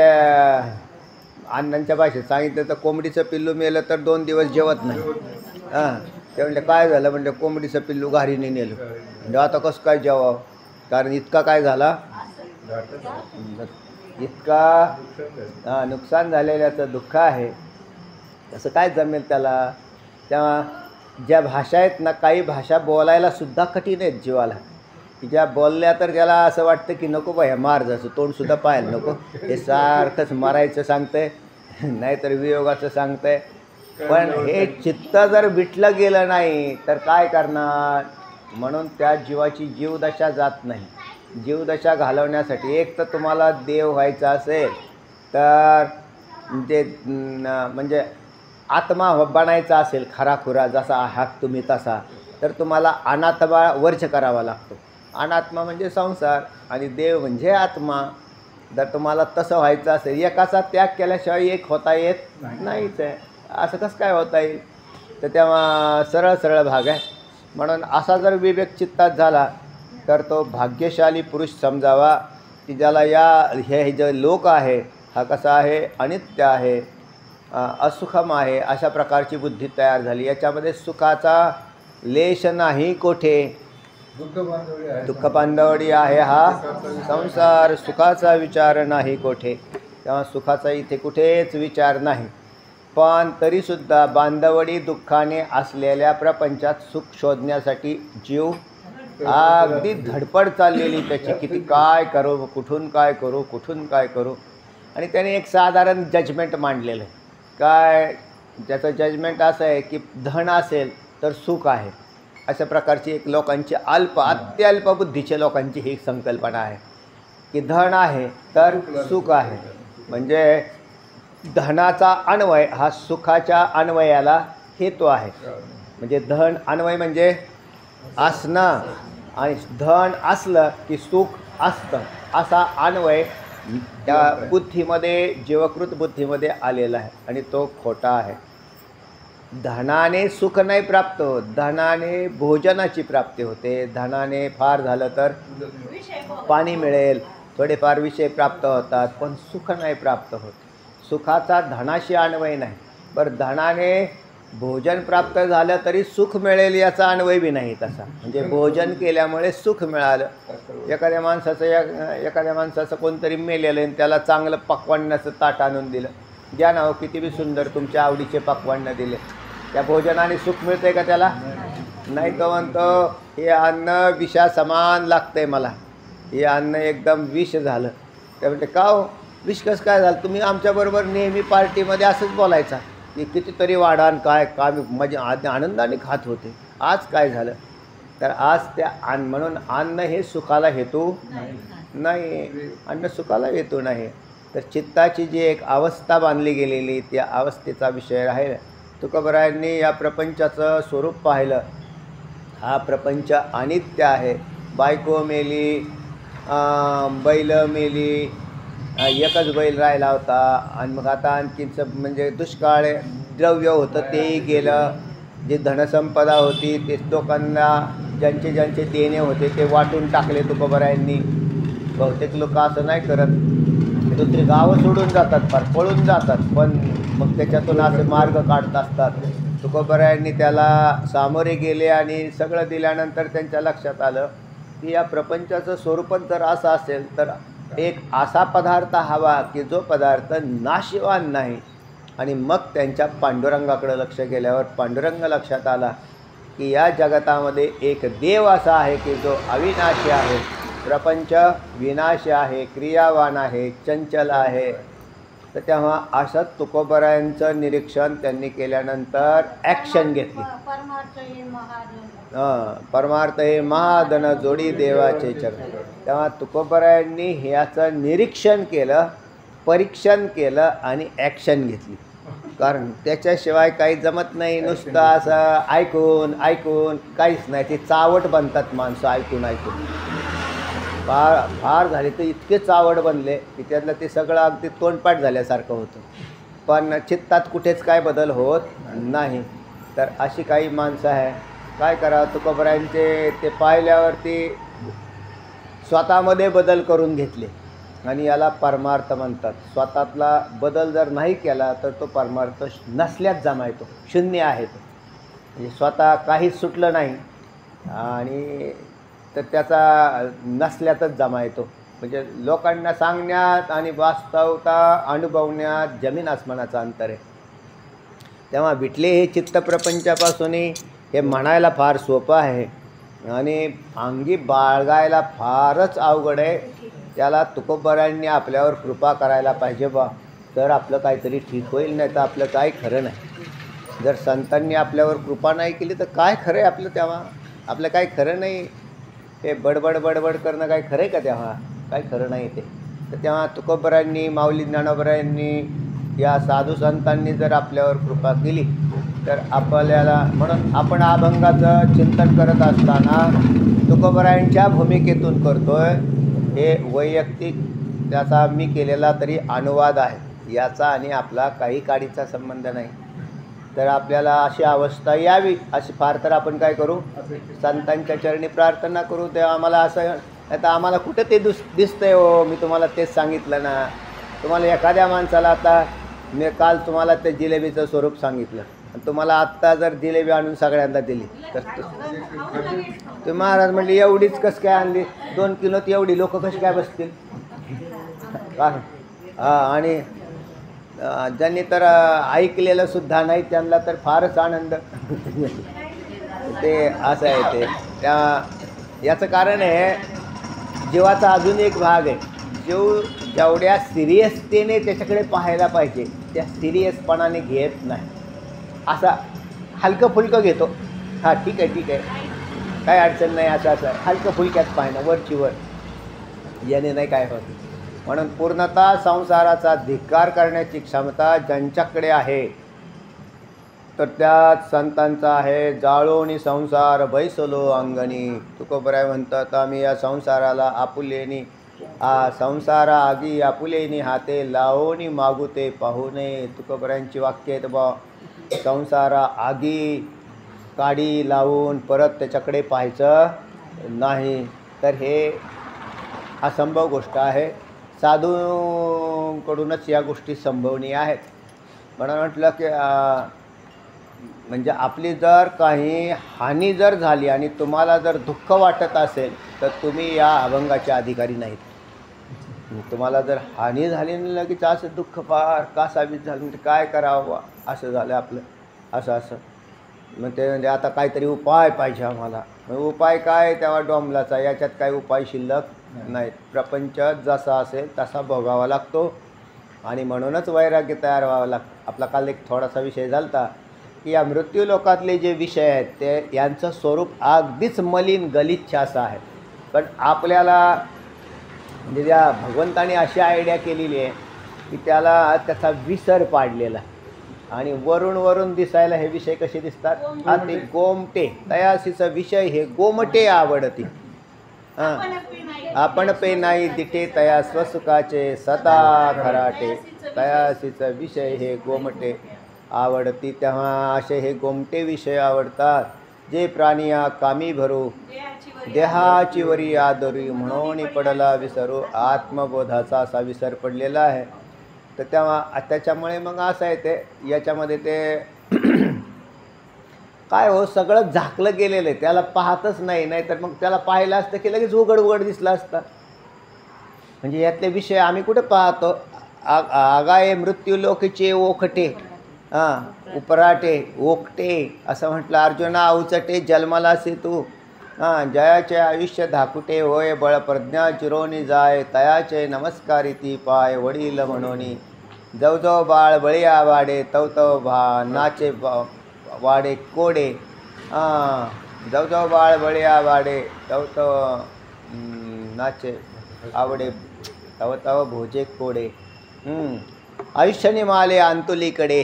अण्णांच्या भाषेत सांगितलं तर कोंबडीचं पिल्लू मेलं तर 2 दिवस जेवत नाही. ते म्हणजे काय झालं म्हणजे कोंबडीचं पिल्लू घारीने नेलं. म्हणजे आता कसं काय जेवावं, कारण इतका काय झाला, इतका नुकसान झालेल्याचं दुःख आहे. असं काय जमेल त्याला. तेव्हा ज्या भाषा आहेत ना, काही भाषा बोलायला सुद्धा कठीण आहेत जीवाला, की ज्या बोलल्या तर त्याला असं वाटतं की नको बाया मार, जायचं तोंडसुद्धा पाहायला नको, हे सारखंच मरायचं सांगतंय नाहीतर वियोगाचं सांगतंय. पण हे चित्त जर विटलं गेलं नाही तर काय करणार? म्हणून त्या जीवाची जीवदशा जात नाही. जीवदशा घालवण्यासाठी एक तर तुम्हाला देव व्हायचा असेल तर ते म्हणजे आत्मा बनायचा असेल खराखुरा, जसा आहात तुम्ही तसा, तर तुम्हाला अनात्मा वर्ज करावा लागतो. अनात्मा म्हणजे संसार आणि देव म्हणजे आत्मा. जर तुम्हाला तसं व्हायचं असेल, एकाचा त्याग केल्याशिवाय एक होता येत नाहीच आहे. असं कसं काय होता येईल? तर तेव्हा सरळ सरळ भाग आहे. म्हणून असा जर विवेक चित्तात झाला तर तो भाग्यशाली पुरुष समजावा, की ज्याला हे जे लोक आहे हा कसा आहे, अनित्य आहे, असुखम आहे, अशा प्रकारची बुद्धी तयार झाली. याच्यामध्ये सुखाचा लेश नाही कोठे, दुःख बांधवडी आहे हा संसार, सुखाचा विचार नाही कोठे. तेव्हा सुखाचा इथे कुठेच विचार नाही. पण तरीसुद्धा बांधवडी दुःखाने असलेल्या प्रपंचात सुख शोधण्यासाठी जीव अगदी धडपड चाललेली त्याची, किती काय करू, कुठून काय करू, कुठून काय करू. आणि त्याने एक साधारण जजमेंट मांडलेलं आहे. काय त्याचं जजमेंट असं आहे की धन असेल तर सुख आहे, अशा प्रकारची एक लोकांची अत्यल्प बुद्धीच्या लोकांची ही संकल्पना आहे की धन आहे तर सुख आहे. म्हणजे धनाचा अन्वय हा सुखाच्या अन्वयाला हेतू आहे. म्हणजे धन अन्वय म्हणजे असणं, आणि धन असलं की सुख असतं, असा अन्वय त्या बुद्धीमध्ये, जीवकृत बुद्धीमध्ये आलेला आहे आणि तो खोटा आहे. धनाने सुख नाही प्राप्त होत, धनाने भोजनाची प्राप्ती होते. धनाने फार झालं तर पाणी मिळेल, थोडेफार विषय प्राप्त होतात, पण सुख नाही प्राप्त होत. सुखाचा धनाशी अन्वय नाही. बरं, धनाने भोजन प्राप्त झालं तरी सुख मिळेल याचा अन्वय बी नाही तसा. म्हणजे भोजन केल्यामुळे सुख मिळालं. एखाद्या माणसाचं कोणतरी मेलेलं आणि त्याला चांगलं पक्वान्नाचं ताट आणून दिलं, ज्या नाव किती बी सुंदर तुमच्या आवडीचे पक्वान्न दिले, त्या भोजनाने सुख मिळते का त्याला? नाही. तो म्हणतो हे अन्न विषा समान लागतंय मला, हे अन्न एकदम विष झालं. त्या म्हणते का हो, विष कसं काय झालं? तुम्ही आमच्याबरोबर नेहमी पार्टीमध्ये असंच बोलायचा की कितीतरी वाढान काय मजा आनंदाने खात होते, आज काय झालं? तर आज त्या म्हणून अन्न हे सुखाला हेतू नाही, अन्न सुखाला हेतू नाही. तर चित्ताची जी एक अवस्था बांधली गेलेली, त्या अवस्थेचा विषय आहे. तुकोबरायांनी या प्रपंचाचं स्वरूप पाहिलं. हा प्रपंच अनित्य आहे. बायको मेली, बैल मेली, एकच बैल राहिला होता, आणि मग आता आणखीनचं म्हणजे दुष्काळ द्रव्य होतं तेही गेलं. जे धनसंपदा होती ते लोकांना ज्यांचे ज्यांचे देणे होते ते वाटून टाकले तुकोबरायांनी. बहुतेक लोक असं नाही करत, दुसरी गावं सोडून जातात, फार पळून जातात, पण मग त्याच्यातून असे मार्ग काढत असतात. तुकोबरायांनी त्याला सामोरे गेले आणि सगळं दिल्यानंतर त्यांच्या लक्षात आलं की या प्रपंचाचं स्वरूपच जर असं असेल तर एक असा पदार्थ हवा की जो पदार्थ नाशिवान नाही. आणि मग त्यांच्या पांडुरंगाकडे लक्ष गेल्यावर पांडुरंग लक्षात आला की या जगतामध्ये एक देव असा आहे की जो अविनाशी आहे. प्रपंच विनाशी आहे, क्रियावान आहे, चंचल आहे. तर तेव्हा असं तुकोबरायांचं निरीक्षण त्यांनी केल्यानंतर ॲक्शन घेतली. परमार्थ हे महाधन जोडी देवाचे चरण. तेव्हा तुकोबरायांनी ह्याचं निरीक्षण केलं, परीक्षण केलं आणि ॲक्शन घेतली. कारण त्याच्याशिवाय काही जमत नाही. नुसतं असं ऐकून ऐकून काहीच नाही. ते चावट बनतात माणसं ऐकून ऐकून. फार झाले तर इतके चावट बनले की त्यातलं ते सगळं अगदी तोंडपाठ झाल्यासारखं होतं, पण चित्तात कुठेच काय बदल होत नाही. तर अशी काही माणसं आहे. काय करा, तुकोबरायांचे ते पाहिल्यावरती स्वतःमध्ये बदल करून घेतले आणि याला परमार्थ म्हणतात. स्वतःतला बदल जर नाही केला तर तो परमार्थ नसल्याच जमायतो, शून्य आहे तो. म्हणजे स्वतः काहीच सुटलं नाही आणि तर त्याचा नसल्यातच जमायतो. म्हणजे लोकांना सांगण्यात आणि वास्तवता अनुभवण्यात जमीन आसमानाचं अंतर आहे. तेव्हा विटले हे चित्तप्रपंचापासून हे म्हणायला फार सोपं आहे आणि अंगी बाळगायला फारच अवघड आहे. त्याला तुकोबरायांनी आपल्यावर कृपा करायला पाहिजे बा, तर आपलं काहीतरी ठीक होईल, नाही तर आपलं काय खरं नाही. जर संतांनी आपल्यावर कृपा नाही केली तर काय खरं आहे आपलं, तेव्हा आपलं काय खरं नाही. हे बडबड बडबड करणं काय खरं आहे का, तेव्हा काय खरं नाही ते. तर तेव्हा तुकोबरायांनी, माऊली ज्ञानोबरायांनी, या साधू संतांनी जर आपल्यावर कृपा केली तर आपल्याला, म्हणून आपण अभंगाचं चिंतन करत असताना तुकोबरायांच्या भूमिकेतून करतोय. हे वैयक्तिक त्याचा मी केलेला तरी अनुवाद आहे, याचा आणि आपला काही काडीचा संबंध नाही. तर आपल्याला अशी अवस्था यावी अशी फार तर आपण काय करू, संतांच्या चरणी प्रार्थना करू. तेव्हा आम्हाला असं, आता आम्हाला कुठं ते दिसतंय हो. मी तुम्हाला तेच सांगितलं ना. तुम्हाला एखाद्या माणसाला, आता मी काल तुम्हाला ते जिलेबीचं स्वरूप सांगितलं आणि तुम्हाला आत्ता जर जिलेबी आणून सगळ्यांना दिली तर ते महाराज म्हणले एवढीच कसं काय आणली, 2 किलोत एवढी लोक कशी काय बसतील का. आणि ज्यांनी तर ऐकलेलं सुद्धा नाही त्यांना तर फारच आनंद ते असं आहे. ते त्या याचं कारण आहे, जीवाचा अजून एक भाग आहे. जीव जेवढ्या सिरियसतेने त्याच्याकडे पाहायला पाहिजे त्या सिरियसपणाने घेत नाही. असा हलकं फुलकं घेतो, हां ठीक आहे ठीक आहे काय अडचण नाही, असं हलकं फुलक्यात पाहणं वरची वर, याने नाही काय होत. म्हणून पूर्णतः संसाराचा धिक्कार करण्याची क्षमता ज्यांच्याकडे आहे तर त्यात संतांचा आहे. जाळोनी संसार बैसलो अंगणी, तुकोबराय म्हणतात आम्ही या संसाराला आपुलेनी, संसारा आगी आपुलेनी हाते लावोनी मागुते पाहू नये. तुकोबरायांची वाक्य आहेत बा. संसारा आगी काडी लावून परत त्याच्याकडे पाहायचं नाही, तर हे असंभव गोष्ट आहे. साधूंकडूनच या गोष्टी संभवनीय आहेत. म्हणून म्हटलं की म्हणजे आपली जर काही हानी जर झाली आणि तुम्हाला जर दुःख वाटत असेल तर तुम्ही या अभंगाचे अधिकारी नाहीत. तुम्हाला जर हानी झाली नाही लगेच असं दुःख फार का साबित झालं, म्हणजे काय करावं असं झालं आपलं, असं मग ते म्हणजे आता काहीतरी उपाय पाहिजे आम्हाला. मग उपाय काय, तेव्हा डोंबलाचा, याच्यात काही उपाय शिल्लक नाहीत. प्रपंच जसा असेल तसा भोगावा लागतो आणि म्हणूनच वैराग्य तयार व्हावं लागतं. आपला काल एक थोडासा विषय झाला होता की या मृत्यू लोकातले जे विषय आहेत ते यांचं स्वरूप अगदीच मलिन गलिच्छ असं आहे. पण आपल्याला म्हणजे त्या भगवंताने अशी आयडिया केलेली आहे की त्याला त्याचा विसर पाडलेला आणि वरून दिसायला हे विषय कसे दिसतात, हा ते गोमटे तयासीचा विषय हे गोमटे आवडती. आपण पे नाही दिठे तया स्वसुखाचे सदा खराटे, तयासीचा विषय हे गोमटे आवडती. तेव्हा असे हे गोमटे विषय आवडतात जे प्राणिया कामी भरू, देहाची वरी आदरी म्हणून पडला विसरू. आत्मबोधाचा असा विसर पडलेला आहे. तर तेव्हा त्याच्यामुळे मग असं आहे ते याच्यामध्ये ते काय हो, सगळं झाकलं गेलेलं आहे, त्याला पाहतच नाही तर मग त्याला पाहिलं असतं की लगेच उघड दिसला असता. म्हणजे यातले विषय आम्ही कुठे पाहतो. आगाये मृत्यू लोकीचे ओखटे, उपराटे ओकटे असं म्हटलं. अर्जुना उचटे जन्मालासी तू, जयाचे आयुष्य धाकुटे होय, बळ प्रज्ञा चिरोनी जाय, तयाचे नमस्कारी ती पाय वडील म्हणोनी. जव बाळ बळी आवाडे, तव भा नाचे वाडे कोडे. जव बाळ बळी आवाडे, तव नाचे आवडे, तव भोजे कोडे. आयुष्याने माले अंतुलीकडे,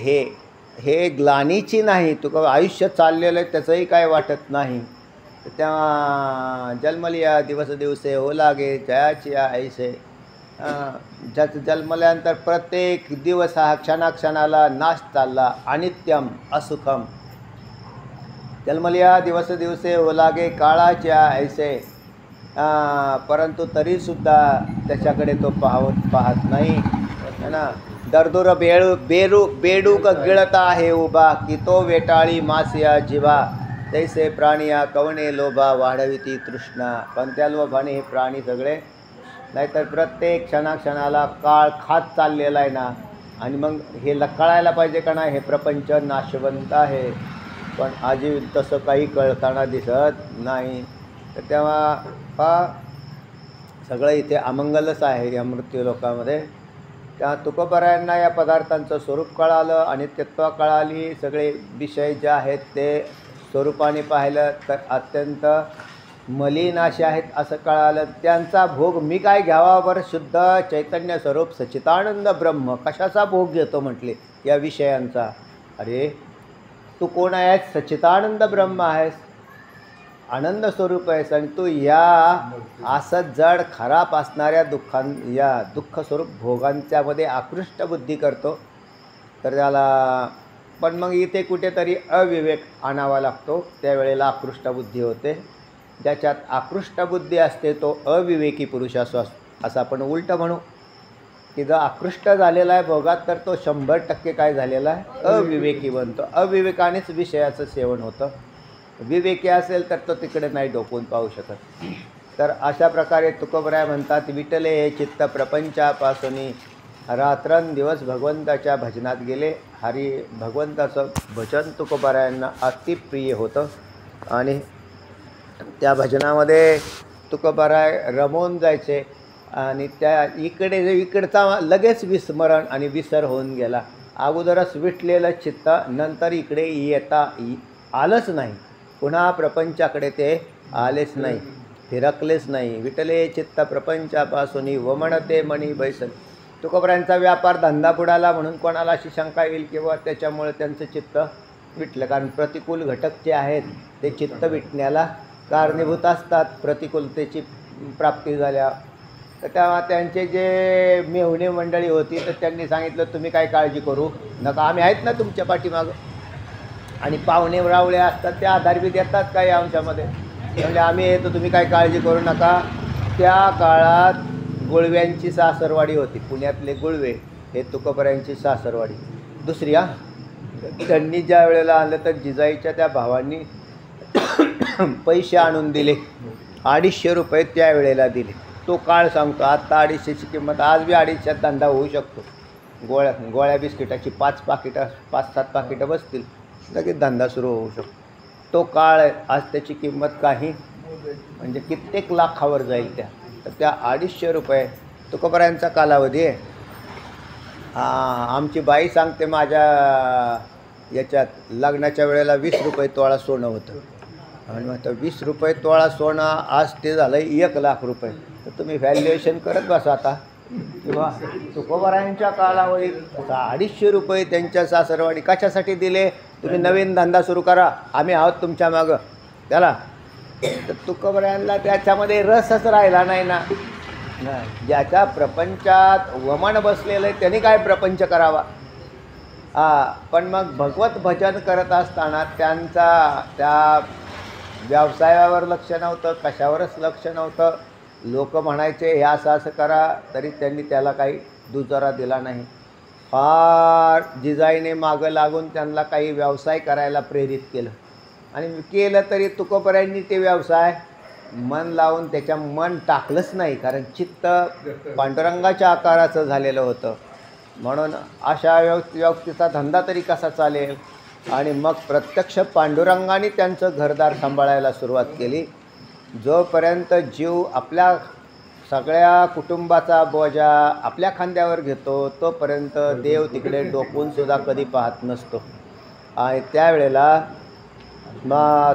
हे ग्लानीची नाही, तुका आयुष्य चाललेलं आहे त्याचंही काय वाटत नाही. तेव्हा जन्मलिया दिवस दिवसे हो लागे, जयाची ऐसे. ज्याचं जन्मल्यानंतर प्रत्येक दिवस हा क्षणाक्षणाला नाश चालला, अनित्यम असुखम. जन्मलिया दिवस दिवसे हो लागे काळाच्या ऐसे, परंतु तरीसुद्धा त्याच्याकडे तो पाहत नाही है ना. दरदूर बेडूक गिळता आहे उभा, की तो वेटाळी मासिया जीवा, तैसे प्राणिया कवणे लोभा वाढविती तृष्णा. पण त्या लोभाने हे प्राणी सगळे, नाहीतर प्रत्येक क्षणाक्षणाला काळ खात चाललेला आहे ना. आणि मग हे कळायला पाहिजे का नाही, हे प्रपंच नाशवंत आहे, पण आजी तसं काही कळताना दिसत नाही. तर तेव्हा सगळं इथे अमंगलच आहे या मृत्यू लोकामध्ये. त्या तुकोबरायांना या पदार्थांचं स्वरूप कळालं आणि तत्त्व कळाली. सगळे विषय जे आहेत ते स्वरूपाने पाहिलं तर अत्यंत मलिन असे आहेत असं कळालं. त्यांचा भोग मी काय घ्यावा बरं, शुद्ध चैतन्य स्वरूप सच्चिदानंद ब्रह्म कशाचा भोग घेतो म्हटले या विषयांचा. अरे तू कोण आहेस? सच्चिदानंद ब्रह्म आहेस, आनंद स्वरूप आहेस, आणि तू या असं जड खराब असणाऱ्या या दुःख स्वरूप भोगांच्यामध्ये आकृष्ट बुद्धी करतो. तर त्याला पण मग इथे कुठेतरी अविवेक आणावा लागतो, त्यावेळेला आकृष्ट बुद्धी होते. ज्याच्यात आकृष्ट बुद्धी असते तो अविवेकी पुरुष असं आपण उलटं म्हणू, की जर आकृष्ट झालेला आहे भोगात तर तो 100% काय झालेला आहे, अविवेकी बनतो. अविवेकानेच विषयाचं सेवन होतं. विवेकी असेल तर तो तिकडे नाही डोकून पाहू शकत. तर अशा प्रकारे तुकोबराय म्हणतात, विटले हे चित्त प्रपंचापासून रात्रंदिवस भगवंताच्या भजनात गेले. भगवंताचं भजन तुकोबरायांना अतिप्रिय होतं आणि त्या भजनामध्ये तुकोबराय रमवून जायचे. आणि त्या इकडचा लगेच विस्मरण आणि विसर होऊन गेला. अगोदरच विटलेलं चित्त नंतर इकडे आलंच नाही, पुन्हा प्रपंचाकडे ते आलेच नाही, फिरकलेच नाही. विटले चित्त प्रपंचापासून वमणते मणी बैसल. तुकोबरायांचा व्यापार धंदा बुडाला म्हणून कोणाला अशी शंका येईल किंवा त्याच्यामुळे त्यांचं चित्त विटलं. कारण प्रतिकूल घटक जे आहेत ते चित्त विटण्याला कारणीभूत असतात प्रतिकूलतेची प्राप्ती झाल्या. तर तेव्हा त्यांचे जे मेहुणे मंडळी होती तर त्यांनी सांगितलं, तुम्ही काय काळजी करू नका, आम्ही आहेत ना तुमच्या पाठीमागं. आणि पाहुणे रावळे असतात ते आधार बी देतात काही अंशामध्ये, म्हणजे आम्ही येतो, तुम्ही काय काळजी करू नका. त्या काळात गुळव्यांची सासरवाडी होती. पुण्यातले गुळवे हे तुकोबरायांची सासरवाडी दुसरी. त्यांनी ज्या वेळेला आणलं तर जिजाईच्या त्या भावांनी पैसे आणून दिले, 250 रुपये त्या वेळेला दिले. तो काळ सांगतो. आत्ता 250ची किंमत, आज बी 250 धंदा होऊ शकतो. गोळ्या बिस्किटाची 5-7 पाकिटं बसतील, लगेच धंदा सुरू होऊ शकतो. तो काळ आहे. आज त्याची किंमत काही म्हणजे कित्येक लाखावर जाईल. तर त्या 250 रुपये तुकोबरायांचा कालावधी आहे. आमची बाई सांगते, माझ्या याच्यात लग्नाच्या वेळेला 20 रुपये तोळा सोनं होतं. आणि मग 20 रुपये तोळा सोनं आज ते झालं 1 लाख रुपये. तर तुम्ही व्हॅल्युएशन करत बसा आता. किंवा तुकोबरायांच्या कालावधीत 250 रुपये त्यांच्या सासरवाडी कशासाठी दिले, तुम्ही नवीन धंदा सुरू करा, आम्ही आहोत तुमच्या मागं त्याला. तर तुकोबरायांना त्याच्यामध्ये रसच राहिला नाही ना. ज्याच्या प्रपंचात वमन बसलेलं आहे त्यांनी काय प्रपंच करावा. पण मग भगवत भजन करत असताना त्यांचा त्या व्यवसायावर लक्ष नव्हतं, कशावरच लक्ष नव्हतं. लोक म्हणायचे हे असं असं करा, तरी त्यांनी त्याला काही दुजोरा दिला नाही. फार जिजाईने मागं लागून त्यांना काही व्यवसाय करायला प्रेरित केलं. आणि केलं तरी तुकोबरायांनी ते व्यवसाय मन लावून त्याच्या मन टाकलंच नाही, कारण चित्त पांडुरंगाच्या आकाराचं झालेलं होतं. म्हणून अशा व्यक्तीचा धंदा तरी कसा चालेल. आणि मग प्रत्यक्ष पांडुरंगाने त्यांचं घरदार सांभाळायला सुरुवात केली. जोपर्यंत जीव आपल्या सगळ्या कुटुंबाचा बोजा आपल्या खांद्यावर घेतो तोपर्यंत देव तिकडे डोकूनसुद्धा कधी पाहत नसतो. आणि त्यावेळेला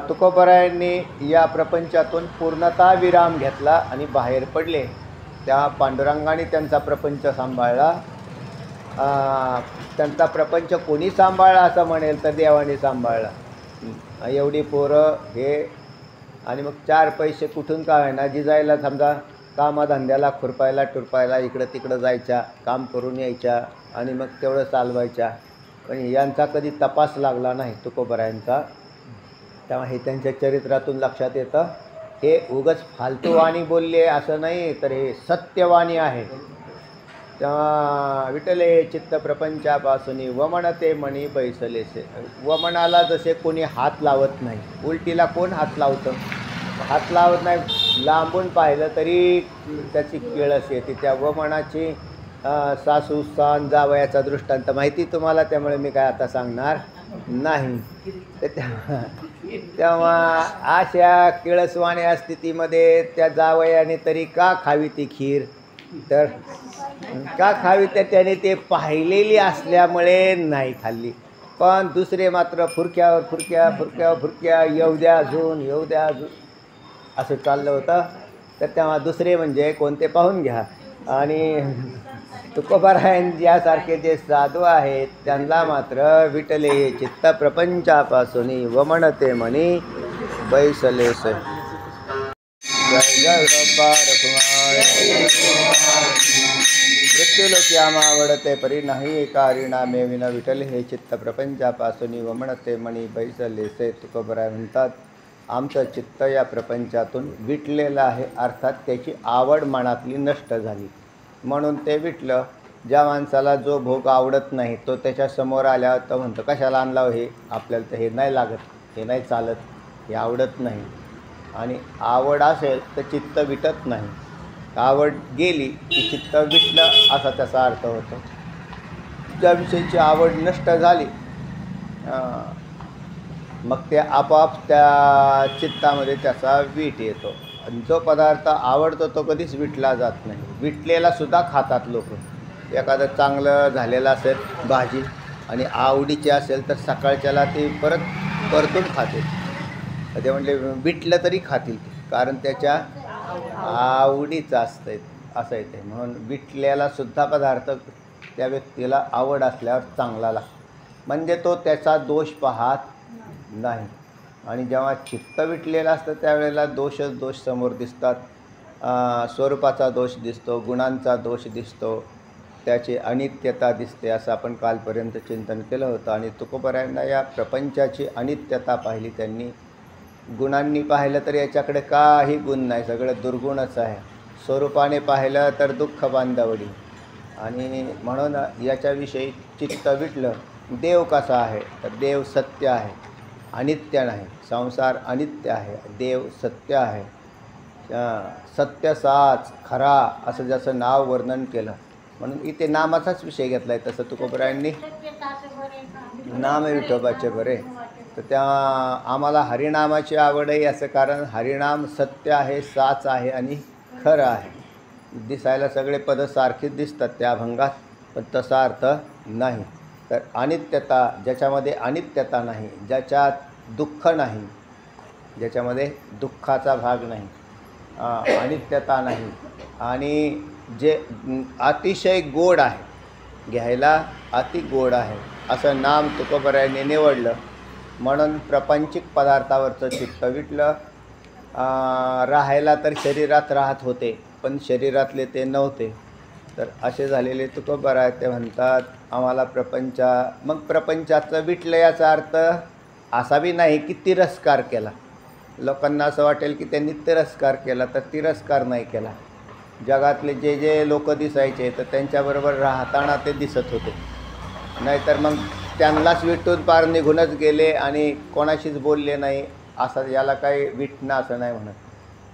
तुकोबरायांनी या प्रपंचातून पूर्णतः विराम घेतला आणि बाहेर पडले. त्या पांडुरंगाने त्यांचा प्रपंच सांभाळला. त्यांचा प्रपंच कोणी सांभाळला असं म्हणेल तर देवाने सांभाळला. एवढी पोरं हे आणि मग 4 पैसे कुठून का होईना जिजायला समजा कामाधंद्याला खुरपायला टुरपायला इकडं तिकडं जायच्या, काम करून यायच्या आणि मग तेवढं चालवायच्या. पण यांचा कधी तपास लागला नाही तुकोबरायांचा. तेव्हा हे त्यांच्या चरित्रातून लक्षात येतं. हे उगाच फालतूवाणी बोलले असं नाही, तर हे सत्यवाणी आहे. तेव्हा विटले चित्त प्रपंचापासून वमणते मणी बैसलेसे. वमनाला जसे कोणी हात लावत नाही, उलटीला कोण हात लावतं, हात लावत नाही. लांबून पाहिलं तरी त्याची किळस येते. त्या वमनाची सासू सान जावयाचा दृष्टांत माहिती तुम्हाला, त्यामुळे मी काय आता सांगणार नाही. तर तेव्हा अशा किळसवाण्या स्थितीमध्ये त्या जावयाने तरी का खावी ती खीर, तर का खावी तर त्याने ते पाहिलेली असल्यामुळे नाही खाल्ली. पण दुसरे मात्र फुरक्यावर फुरक्या फुरक्यावर फुरक्या, येऊ द्या अजून येऊ द्या अजून असं चाललं होतं. तर तेव्हा दुसरे म्हणजे कोणते पाहून घ्या. आणि तुकोबारायण यासारखे जे साधू आहेत त्यांना मात्र विटले चित्त प्रपंचापासून वमणते मनी बैसलेस. जय जय मृत्यूलोकी आमावडते परी नाही एका हरिनामे विना विठले हे चित्त प्रपंचापासून वमणते मणी बैसलेसे. तुकोबाराय म्हणतात, आमचं चित्त या प्रपंचातून विटलेलं आहे, अर्थात त्याची आवड मनातली नष्ट झाली म्हणून ते विटलं. ज्या माणसाला जो भोग आवडत नाही तो त्याच्यासमोर आल्यावर तर म्हणतो कशाला आणला हे, आपल्याला तर हे नाही लागत, हे नाही चालत, हे आवडत नाही. आणि आवड असेल तर चित्त विटत नाही. आवड गेली की चित्त विटलं असा त्याचा अर्थ होतो. ज्या विषयीची आवड नष्ट झाली मग ते आपोआप त्या चित्तामध्ये त्याचा वीट येतो. आणि जो पदार्थ आवडतो तो कधीच विटला जात नाही. विटलेला सुद्धा खातात लोक. एखादं चांगलं झालेलं असेल भाजी आणि आवडीची असेल तर सकाळच्याला ते परतून खाते. ते म्हणले विटलं तरी खातील ते, कारण त्याच्या आवडीचं असं येते. म्हणून विटलेला सुद्धा पदार्थ त्या व्यक्तीला आवड असल्यावर चांगला लागतो, म्हणजे तो त्याचा दोष पाहत नाही. आणि जेव्हा चित्त विटलेलं असतं त्यावेळेला दोषच दोष समोर दिसतात. स्वरूपाचा दोष दिसतो, गुणांचा दोष दिसतो, त्याची अनित्यता दिसते, असं आपण कालपर्यंत चिंतन केलं होतं. आणि तुकोबारायांना या प्रपंचाची अनित्यता पाहिली त्यांनी. गुणांनी पाहिलं तर याच्याकडे काही गुण नाही, सगळं दुर्गुणच आहे. स्वरूपाने पाहिलं तर दुःख बांधवडी. आणि म्हणून याच्याविषयी चित्त विटलं. देव कसा आहे तर देव सत्य आहे, अनित्य नाही. संसार अनित्य आहे, देव सत्य आहे. सत्य साच खरा असं जसं नाव वर्णन केलं म्हणून इथे नामाचाच विषय घेतला आहे. तसं तुकोबारायांनी नाम विठोबाचे बरे. तर त्या आम्हाला हरिनामाची आवड आहे असं कारण हरिनाम सत्य आहे, साच आहे आणि खरं आहे. दिसायला सगळे पदं सारखीच दिसतात त्या अभंगात, पण तसा अर्थ नाही. तर अनित्यता, ज्याच्यामध्ये अनित्यता नाही, ज्याच्यात दुःख नाही, ज्याच्यामध्ये दुःखाचा भाग नाही, अनित्यता नाही, आणि जे अतिशय गोड आहे, घ्यायला अति गोड आहे, असं नाम तुकोबारायांनी निवडलं. म्हणून प्रपंचिक पदार्थावरचं चित्त विटलं. राहायला तर शरीरात राहत होते, पण शरीरातले ते नव्हते. तर असे झालेले तुकोबाराय ते म्हणतात आम्हाला मग प्रपंचाचं विटलं याचा अर्थ असा बी नाही की तिरस्कार केला. लोकांना असं वाटेल की त्यांनी तिरस्कार केला, तर तिरस्कार नाही केला. जगातले जे जे लोक दिसायचे तर त्यांच्याबरोबर राहताना ते दिसत होते, नाहीतर मग त्यांनाच विटून पार निघूनच गेले आणि कोणाशीच बोलले नाही. असं याला काही विटणं असं नाही म्हणत.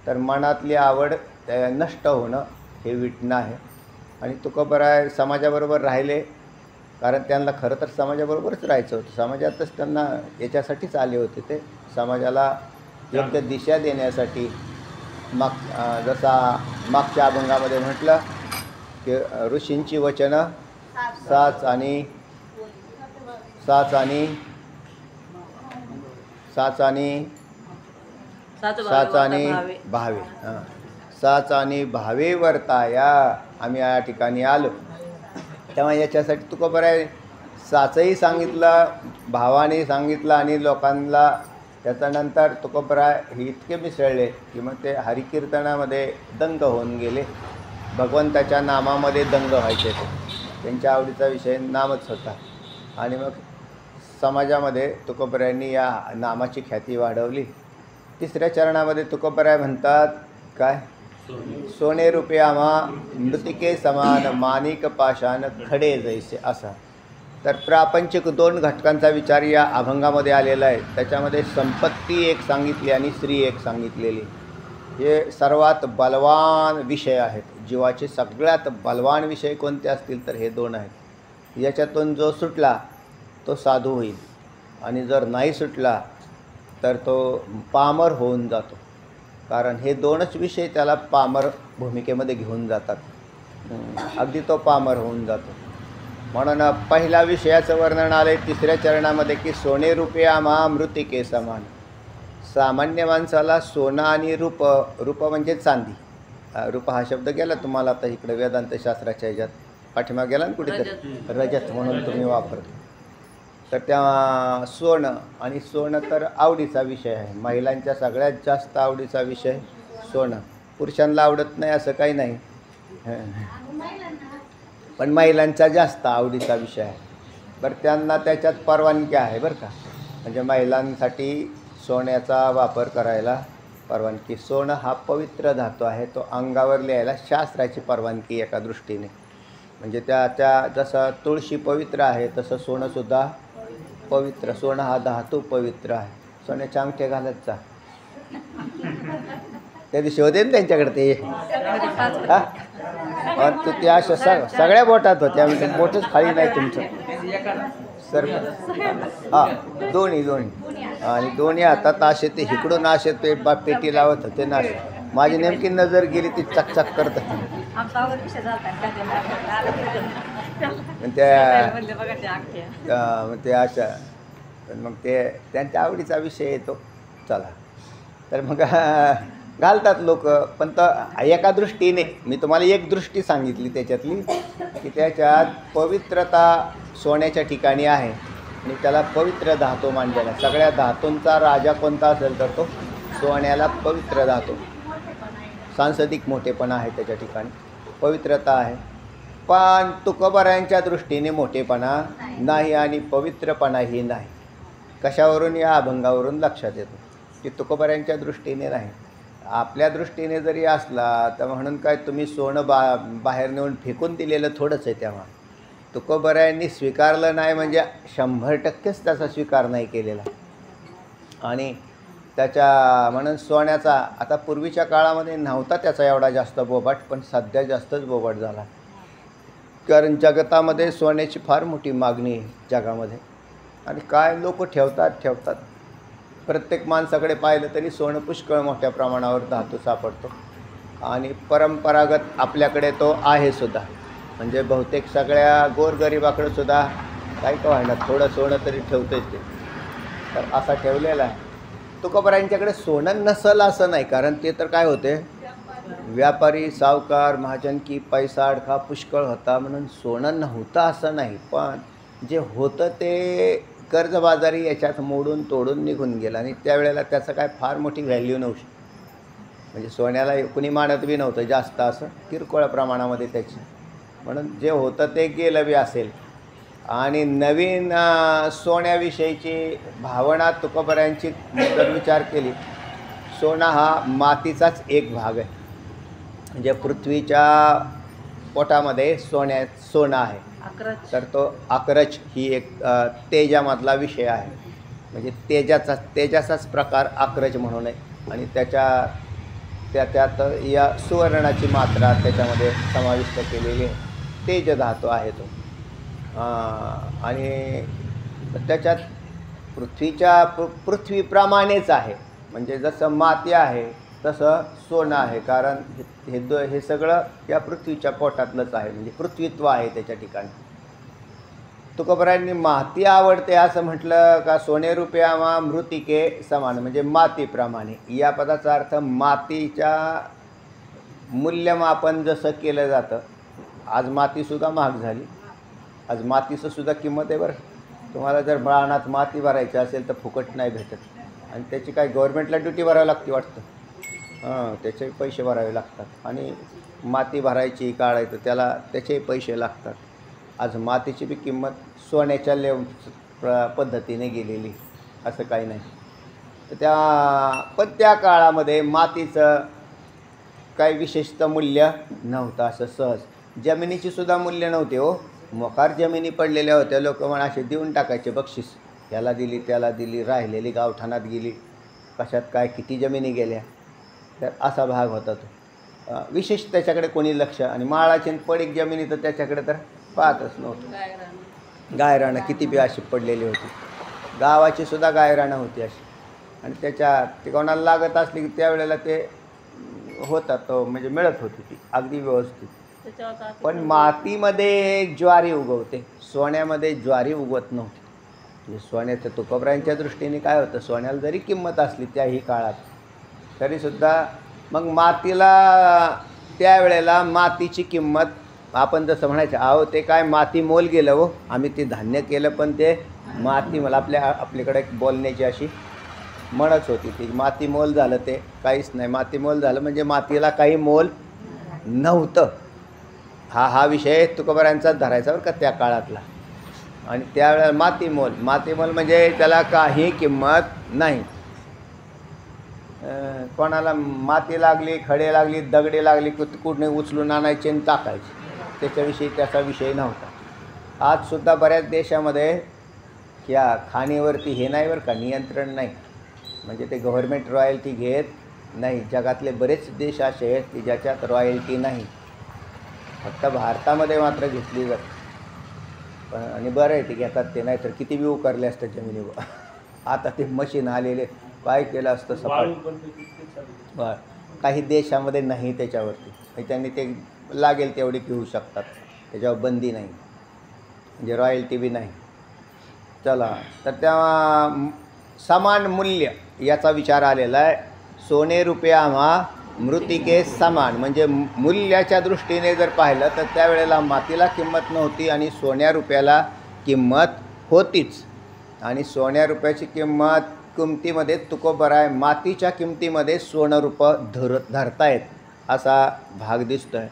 तर मनातली आवड नष्ट होणं हे विटणं आहे. आणि तुकोबाराय समाजाबरोबर राहिले, कारण त्यांना खरं तर समाजाबरोबरच राहायचं होतं. समाजातच त्यांना याच्यासाठीच आले होते. ते समाजाला योग्य दिशा देण्यासाठी. जसा मागच्या अभंगामध्ये म्हटलं की ऋषींची वचनं साच आणि भावे. साच आणि भावे वर्ताया आम्ही या ठिकाणी आलो. तेव्हा याच्यासाठी तुकोबाराय साचही सांगितलं, भावाने सांगितलं, आणि लोकांना त्याच्यानंतर तुकोबाराय हे इतके मिसळले की मग ते हरिकीर्तनामध्ये दंग होऊन गेले. भगवंताच्या नामामध्ये दंग व्हायचे. त्यांच्या आवडीचा विषय नामच होता. आणि मग समाजामध्ये तुकोबारायांनी या नामाची ख्याती वाढवली. तिसऱ्या चरणामध्ये तुकोबाराय म्हणतात काय, सोने रुपये आम्हा मृतिके समान, माणिक पाषाण खडे जैसे, असा. तर प्रापंचिक 2 घटकांचा विचार या अभंगामध्ये आलेला आहे. त्याच्यामध्ये संपत्ती एक सांगितली आणि स्त्री एक सांगितलेली. हे सर्वात बलवान विषय आहेत. जीवाचे सगळ्यात बलवान विषय कोणते असतील तर हे दोन आहेत. याच्यातून जो सुटला तो साधू होईल आणि जर नाही सुटला तर तो पामर होऊन जातो. कारण हे दोनच विषय त्याला पामर भूमिकेमध्ये घेऊन जातात. अगदी तो पामर होऊन जातो. म्हणून पहिल्या विषयाचं वर्णन आलं आहे 3ऱ्या चरणामध्ये की सोने रूपे आम्हा मृतिके समान. सामान्य माणसाला सोनं आणि रूप, रूप म्हणजे चांदी. रूप हा शब्द गेला तुम्हाला आता इकडे वेदांत शास्त्राच्या ह्याच्यात पाठीमागे गेला ना कुठेतरी, रजत म्हणून तुम्ही वापरतो. तर त्या सोनं, आणि सोनं तर आवडीचा विषय आहे. महिलांच्या सगळ्यात जास्त आवडीचा विषय सोनं. पुरुषांना आवडत नाही असं काही नाही, पण महिलांचा जास्त आवडीचा विषय आहे. बरं, त्यांना त्याच्यात परवानगी आहे बरं का. म्हणजे महिलांसाठी सोन्याचा वापर करायला परवानगी. सोनं हा पवित्र धातू आहे, तो अंगावर लिहायला शास्त्राची परवानगी एका दृष्टीने. म्हणजे त्या जसं तुळशी पवित्र आहे तसं सोनंसुद्धा पवित्र. सोनं हा धातू पवित्र आहे. सोन्याचे अंगठे घालत जा. त्या दिवशी होते ना त्यांच्याकडे ते, हां, तर ते अशा सगळ्या बोटात होत्या. बोटच खाली नाही तुमचं सर. हां, दोन्ही आणि दोन्ही हातात असे ते इकडून असे ते पेटी लावत होते ना. माझी नेमकी नजर गेली ती चकचक करत होती. ते अशा, मग ते त्यांच्या आवडीचा विषय येतो. चला, तर मग घालतात लोक. पण तर एका दृष्टीने मी तुम्हाला एक दृष्टी सांगितली त्याच्यातली, की त्याच्यात पवित्रता सोन्याच्या ठिकाणी आहे आणि त्याला पवित्र धातू मानलेला. सगळ्या धातूंचा राजा कोणता असेल तर तो सोन्याला पवित्र धातू. सांसदिक मोठेपणा आहे त्याच्या ठिकाणी, पवित्रता आहे. पण तुकोबारायांच्या दृष्टीने मोठेपणा नाही आणि पवित्रपणाही नाही. कशावरून? या अभंगावरून लक्षात येतो की तुकोबारायांच्या दृष्टीने नाही. आपल्या दृष्टीने जरी असला तर म्हणून काय तुम्ही सोनं बाहेर नेऊन फेकून दिलेलं थोडंच आहे. तेव्हा तुकोबारायांनी स्वीकारलं नाही म्हणजे 100%च त्याचा स्वीकार नाही केलेला. आणि त्याच्या म्हणून सोन्याचा आता पूर्वीच्या काळामध्ये नव्हता त्याचा एवढा जास्त बोबाट, पण सध्या जास्तच बोबाट झाला. कारण जगतामध्ये सोन्याची फार मोठी मागणी आहे जगामध्ये. आणि काय लोक ठेवतात. प्रत्येक माणसाकडे पाहिलं तरी सोनं पुष्कळ मोठ्या प्रमाणावर धातू सापडतो. आणि परंपरागत आपल्याकडे तो आहे सुद्धा. म्हणजे बहुतेक सगळ्या गोरगरिबाकडे सुद्धा काही का व्हायला थोडं सोनं तरी ठेवतंच ते. तर असा ठेवलेला आहे. तुकोबारायांच्याकडे सोनं नसेल असं नाही, कारण ते तर काय होते, व्यापारी सावकार महाजन की पैसा अडका पुष्कळ होता म्हणून सोनं नव्हतं असं नाही. पण जे होतं ते कर्जबाजारी याच्यात मोडून तोडून निघून गेलं आणि त्यावेळेला त्याचं काय फार मोठी व्हॅल्यू नव्हती. म्हणजे सोन्याला कुणी मानत बी नव्हतं जास्त, असं किरकोळ प्रमाणामध्ये त्याची. म्हणून जे होतं ते गेलं बी असेल. आणि नवीन सोन्याविषयीची भावना तुकोबारायांची जर विचार केली, सोना हा मातीचाच एक भाग आहे. म्हणजे पृथ्वीच्या पोटामध्ये सोनं आहे, तर तो अकरच ही एक तेजामधला विषय आहे. म्हणजे तेजाचाच प्रकार अकरच म्हणून आहे. आणि त्यात या सुवर्णाची मात्रा त्याच्यामध्ये समाविष्ट केलेली आहे. तेज धातू आहे तो. आणि त्याच्यात पृथ्वीप्रमाणेच आहे. म्हणजे जसं माती आहे तसं सोनं आहे. कारण हे सगळं या पृथ्वीच्या पोटातलंच आहे. म्हणजे पृथ्वीत्व आहे त्याच्या ठिकाणी. तुकोबारायांनी माती आवडते असं म्हटलं का सोने रूपे आम्हा मृतिके समान, म्हणजे मातीप्रमाणे. या पदाचा अर्थ मातीच्या मूल्यमापन जसं केलं जातं. आज मातीसुद्धा महाग झाली. आज मातीचं सुद्धा किंमत आहे बरं. तुम्हाला जर रानात माती भरायची असेल तर फुकट नाही भेटत. आणि त्याची काय गव्हर्नमेंटला ड्युटी भरावी लागते वाटतं. त्याचे पैसे भरावे लागतात. आणि माती भरायची काढायचं त्याचे पैसे लागतात. आज मातीची बी किंमत सोन्याच्या पद्धतीने गेलेली, असं काही नाही. तर पण त्या काळामध्ये मातीचं काही विशेषतः मूल्य नव्हतं असं सहज. जमिनीची सुद्धा मूल्य नव्हते हो. मोकार जमिनी पडलेल्या होत्या. लोक म्हणा असे देऊन टाकायचे बक्षीस, याला दिली त्याला दिली, राहिलेली गावठाणात गेली, कशात काय किती जमिनी गेल्या. तर असा भाग होता तो. विशेष त्याच्याकडे कोणी लक्ष, आणि माळाची पडीक जमिनी तर त्याच्याकडे तर पाहतच नव्हतं. गायरानं किती बी अशी पडलेली होती, गावाची सुद्धा गायरानं होती अशी, आणि ते कोणाला लागत असली की त्यावेळेला ते होतात, तो म्हणजे मिळत होती ती अगदी व्यवस्थित. पण मातीमध्ये ज्वारी उगवते, सोन्यामध्ये ज्वारी उगवत नव्हती. म्हणजे सोन्याच्या तुकोबरायांच्या दृष्टीने काय होतं, सोन्याला जरी किंमत असली त्याही काळात तरीसुद्धा मग मातीला त्यावेळेला मातीची किंमत आपण जसं म्हणायचं, अहो ते काय माती मोल गेलं हो, आम्ही ते धान्य केलं पण ते माती मला आपल्याकडे एक बोलण्याची अशी म्हणच होती, ती माती मोल झालं ते काहीच नाही. माती मोल झालं म्हणजे मातीला काही मोल नव्हतं. हा विषय तुकोबरायांचाच धरायचा बरं का त्या काळातला. आणि त्यावेळेला माती मोल म्हणजे त्याला काही किंमत नाही. कोणाला माती लागली, खडे लागली, दगडे लागली, कुठने उचलून आणायचे आणि टाकायचे, त्याच्याविषयी त्याचा विषय नव्हता. आजसुद्धा बऱ्याच देशामध्ये या खाणीवरती हे नाही बरं का, नियंत्रण नाही, म्हणजे ते गव्हर्मेंट रॉयल्टी घेत नाही. जगातले बरेच देश असे आहेत की ज्याच्यात रॉयल्टी नाही, फक्त भारतामध्ये मात्र घेतली जाते. पण आणि बरं आहे ते घेतात ते, नाही तर किती बी उकारले असतं जमिनीवर. आता ते मशीन आलेले, काय केलं असतं सपाट. बरं, काही देशामध्ये नाही त्याच्यावरती, त्यांनी ते लागेल तेवढी पिऊ शकतात, त्याच्यावर बंदी नाही, म्हणजे रॉयल्टी बी नाही. चला, तर त्या समान मूल्य याचा विचार आलेला आहे. सोने रुपया आम्हा मृतिके समान, म्हणजे मूल्याच्या दृष्टीने जर पाहिलं तर त्यावेळेला मातीला किंमत नव्हती आणि सोन्या रुपयाला किंमत होतीच. आणि सोन्या रुपयाची किमतीमध्ये तुकोबराय मातीच्या किमतीमध्ये सोनं रुपं धरतायत असा भाग दिसतो आहे.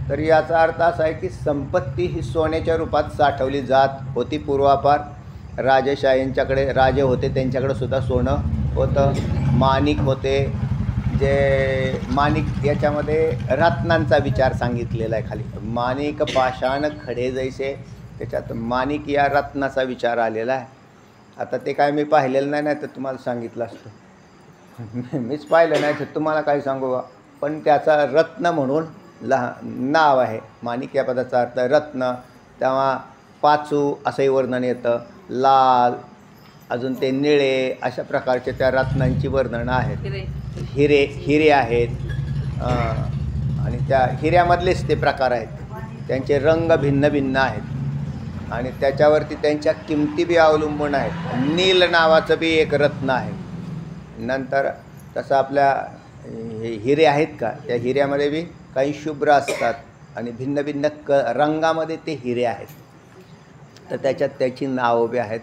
तर याचा अर्थ असा आहे की संपत्ती ही सोन्याच्या रूपात साठवली जात होती पूर्वापार. राजेशाहींच्याकडे राजे होते, त्यांच्याकडे सुद्धा सोनं होतं, माणिक होते. जे माणिक याच्यामध्ये रत्नांचा विचार सांगितलेला आहे खाली, माणिक पाषाण खडे जैसे, त्याच्यात माणिक या रत्नाचा विचार आलेला आहे. आता ते काय मी पाहिलेलं नाही, तर तुम्हाला सांगितलं असतं. मीच पाहिलं नाही तर तुम्हाला काय सांगू, पण त्याचा रत्न म्हणून नाव आहे. माणिक या पदाचा अर्थ रत्न. तेव्हा पाचू असंही वर्णन येतं, लाल, अजून ते निळे, अशा प्रकारचे त्या रत्नांची वर्णनं आहेत. हिरे आहेत, आणि त्या हिऱ्यामधलेच ते प्रकार आहेत, त्यांचे रंग भिन्न भिन्न आहेत आणि त्याच्यावरती त्यांच्या किमती बी अवलंबून आहेत. नील नावाचं बी एक रत्न आहे. नंतर तसं आपल्या हिरे आहेत का, त्या हिऱ्यामध्ये बी काही शुभ्र असतात आणि भिन्न भिन्न रंगामध्ये ते हिरे आहेत, तर त्याच्यात त्याची नावं बी आहेत.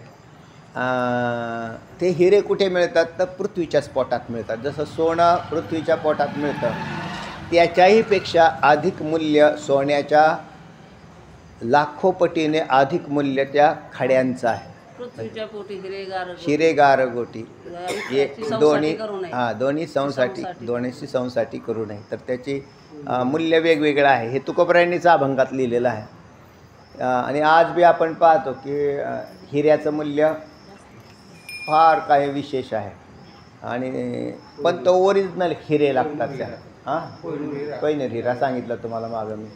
ते हिरे कुठे मिळतात तर पृथ्वीच्याच पोटात मिळतात. जसं सोनं पृथ्वीच्या पोटात मिळतं, त्याच्याही पेक्षा अधिक मूल्य सोन्याच्या लाखो पटीने अधिक मूल्य त्या खड्यांचं आहे. हिरेगार गोटी एक दोन्ही संसाठी करू नये, तर त्याची मूल्य वेगवेगळं आहे. हे तुकोबरायांनीचा अभंगात लिहिलेलं आहे. आणि आज बी आपण पाहतो की हिऱ्याचं मूल्य फार काही विशेष आहे. आणि पण तो ओरिजिनल हिरे लागतात त्याला. कोहिनूर हिरा सांगितलं तुम्हाला मागं मी.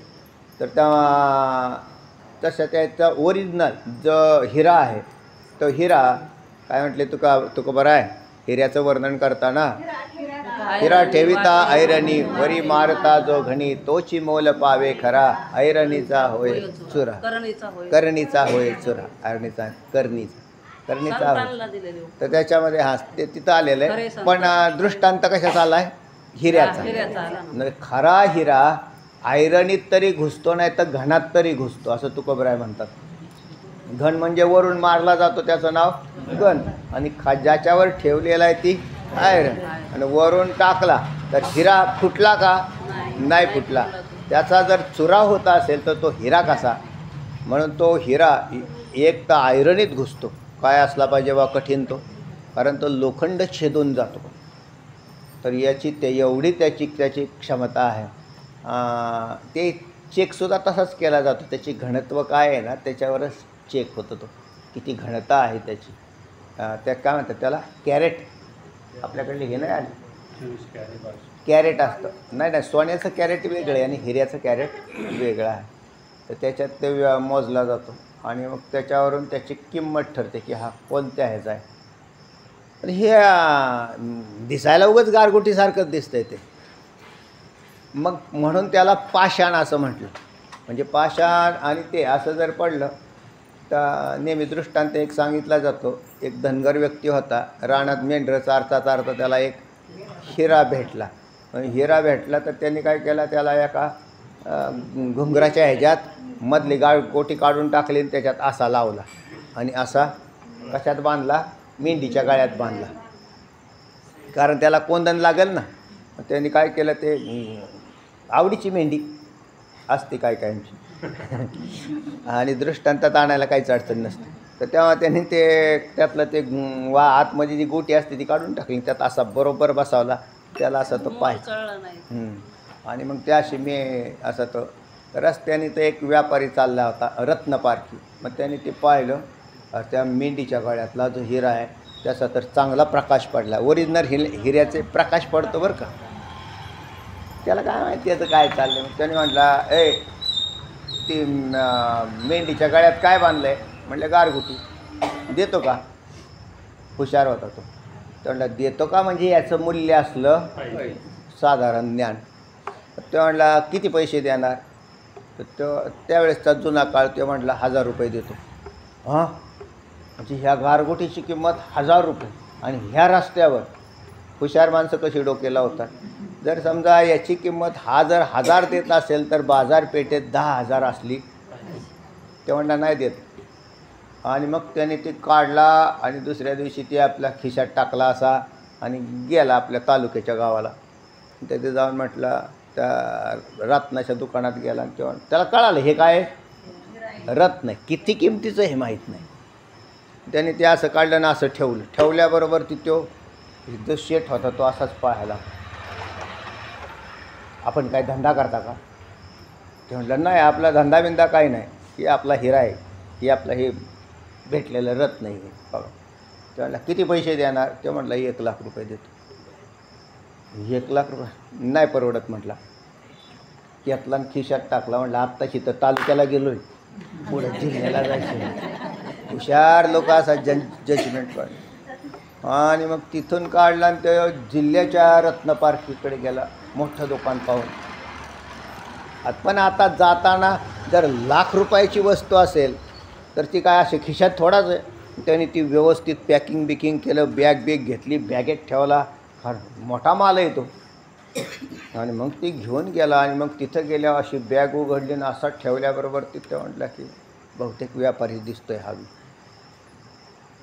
तर तेव्हा तसं त्याचा ओरिजिनल जो हिरा आहे, तो हिरा काय म्हटले तुकोबराय हिऱ्याचं वर्णन करताना, हिरा ठेविता ऐरणी वरी मारता जो घणी, तोची मोल पावे खरा, ऐरणीचा होय चुरा, करणीचा होय चुरा, ऐरणीचा करणीचा होय. तर त्याच्यामध्ये ते तिथं आलेलं आहे. पण दृष्टांत कशाचा आला आहे, हिऱ्याचा. खरा हिरा ऐरणीत तरी घुसतो, नाही तर घणात तरी घुसतो, असं तुकोबराय म्हणतात. घन म्हणजे वरून मारला जातो त्याचं नाव घन, आणि ज्याच्यावर ठेवलेला आहे ती ऐरण, आणि वरून टाकला तर हिरा फुटला का, नाही फुटला. त्याचा जर चुरा होता असेल तर तो हिरा कसा. म्हणून तो हिरा एक तर ऐरणीत घुसतो, काय असला पाहिजे बा कठीण तो, कारण तो लोखंड छेदून जातो. तर एवढी त्याची क्षमता आहे. ते चेकसुद्धा तसाच केला जातो. त्याची घनत्व काय आहे ना, त्याच्यावरच चेक होतो तो किती घनता आहे त्याची. त्या काय म्हणतात त्याला, कॅरेट. आपल्याकडले हे नाही आले कॅरेट असतं. नाही नाही, सोन्याचं कॅरेट वेगळं आहे आणि हिऱ्याचं कॅरेट वेगळं आहे. तर त्याच्यात ते मोजला जातो आणि मग त्याच्यावरून त्याची किंमत ठरते की हा कोणत्या ह्याचा आहे. पण हे दिसायला उगाच गारगोटीसारखंच दिसतंय ते. मग म्हणून त्याला पाषाण असं म्हटलं. म्हणजे पाषाण आणि ते असं जर पडलं तर नेहमी दृष्टांत एक सांगितला जातो. एक धनगर व्यक्ती होता, रानात मेंढरं चारता चारता त्याला एक हिरा भेटला. हिरा भेटला तर त्यांनी काय केला, त्याला एका घुंगराच्या ह्याच्यात मधली गोटी काढून टाकली आणि त्याच्यात असा लावला आणि असा कशात बांधला, मेंढीच्या गळ्यात बांधला, कारण त्याला कोंदण लागेल ना. त्यांनी काय केलं, ते आवडीची मेंढी असते काय कायची आणि दृष्टांतात आणायला काहीच अडचण नसते. तर तेव्हा त्यांनी ते त्यातलं ते आतमध्ये जी गोटी असते ती काढून टाकली, त्यात असा बरोबर बसावला, त्याला असा तो पाय आणि मग त्याशी मी असं तो रस्त्याने तर एक व्यापारी चालला होता रत्नपारखी. मग त्याने ते पाहिलं, त्या मेंढीच्या गळ्यातला जो हिरा आहे त्याचा तर चांगला प्रकाश पडला. ओरिजिनल हिऱ्याचे प्रकाश पडतो बरं का. त्याला काय माहिती याचं काय चाललं. मग त्याने म्हटला, ती मेंढीच्या गळ्यात काय बांधलं आहे? म्हटलं गारगुटी. देतो का? हुशार होता तो. म्हटलं देतो का म्हणजे याचं मूल्य असलं साधारण ज्ञान. तो म्हटला किती पैसे देणार? तर तो त्यावेळेसचा जुना काळ, तो म्हटला 1000 रुपये देतो. हां, म्हणजे ह्या गारगोटीची किंमत 1000 रुपये आणि ह्या रस्त्यावर. हुशार माणसं कशी डोके लावतात. जर समजा याची किंमत हा जर 1000 देत असेल तर बाजारपेठेत 10,000 असली. ते म्हणला नाही देत. आणि मग त्याने ते काढला आणि दुसऱ्या दिवशी ते आपल्या खिशात टाकला असा आणि गेला आपल्या तालुक्याच्या गावाला. तिथे जाऊन म्हटलं, त्या रत्नाच्या दुकानात गेला आणि तेव्हा त्याला कळालं हे काय रत्न आहे, किती किमतीचं हे माहीत नाही. त्याने ते असं काढलं ना असं ठेवलं. ठेवल्याबरोबर तो जो शेठ होता तो असाच पाहायला. आपण काय धंदा करता का? ते म्हटलं नाही, आपला धंदा बिंदा काही नाही, की आपला हिरा आहे, की आपलं हे भेटलेलं रत्न आहे बघा. ते म्हटलं किती पैसे देणार? ते म्हटलं 1,00,000 रुपये देतो. 1,00,000 रुपये नाही परवडत म्हटला. घेतला आणि खिशात टाकला. म्हटलं आत्ताशी तर तालुक्याला गेलो आहे, पुढं जिल्ह्याला जायचं. हुशार लोक असा जजमेंट काढ. आणि मग तिथून काढला आणि ते जिल्ह्याच्या रत्नपारखीकडे गेला, मोठं दुकान पाहून. पण आता जाताना जर 1,00,000 रुपयाची वस्तू असेल तर ती काय असे खिशात थोडाच आहे. त्याने ती व्यवस्थित पॅकिंग बिकिंग केलं, बॅग घेतली, बॅगेत ठेवला. फार मोठा माल आहे तो. आणि मग ती घेऊन गेला आणि मग तिथं गेल्यावर अशी बॅग उघडली आणि असा ठेवल्याबरोबर तिथं म्हटलं की बहुतेक व्यापारी दिसतोय हा.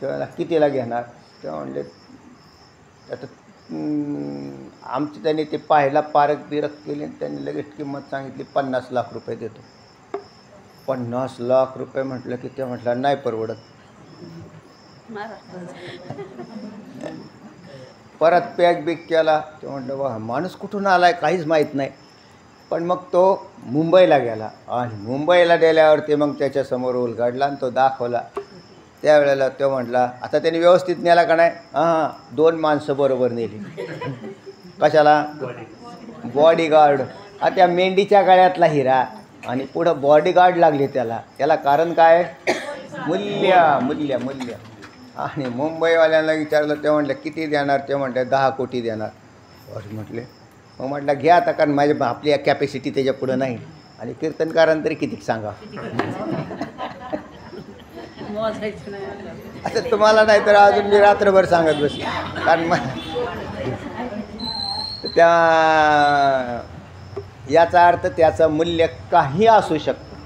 तेव्हा कितीला घेणार? तेव्हा म्हणले आता आमची त्यांनी ते पाहायला पारख बिरख केली आणि त्यांनी लगेच किंमत सांगितली 50,00,000 रुपये देतो. 50,00,000 रुपये म्हटलं की ते म्हटलं नाही परवडत. परत पॅक बिक केला. ते म्हटलं वा माणूस कुठून आला आहे काहीच माहीत नाही. पण मग तो मुंबईला गेला आणि मुंबईला गेल्यावरती मग त्याच्यासमोर उलगडला आणि तो दाखवला. त्यावेळेला तो म्हटला, आता त्यांनी व्यवस्थित नेला का नाही? हां, 2 माणसं बरोबर नेली. कशाला? बॉडीगार्ड. त्या मेंढीच्या गळ्यातला हिरा आणि पुढं बॉडीगार्ड लागले त्याला. त्याला कारण काय? मूल्य मूल्य मूल्य. आणि मुंबईवाल्यांना विचारलं, ते म्हटलं किती देणार? ते म्हटलं 10 कोटी देणार. अरे म्हटले. मग म्हटलं घ्या आता, कारण माझ्या आपली कॅपॅसिटी त्याच्या पुढं नाही. आणि कीर्तनकारांना तरी किती सांगा. आता तुम्हाला नाही तर अजून मी रात्रभर सांगत बसले. कारण मग त्या याचा अर्थ त्याचं मूल्य काही असू शकतं.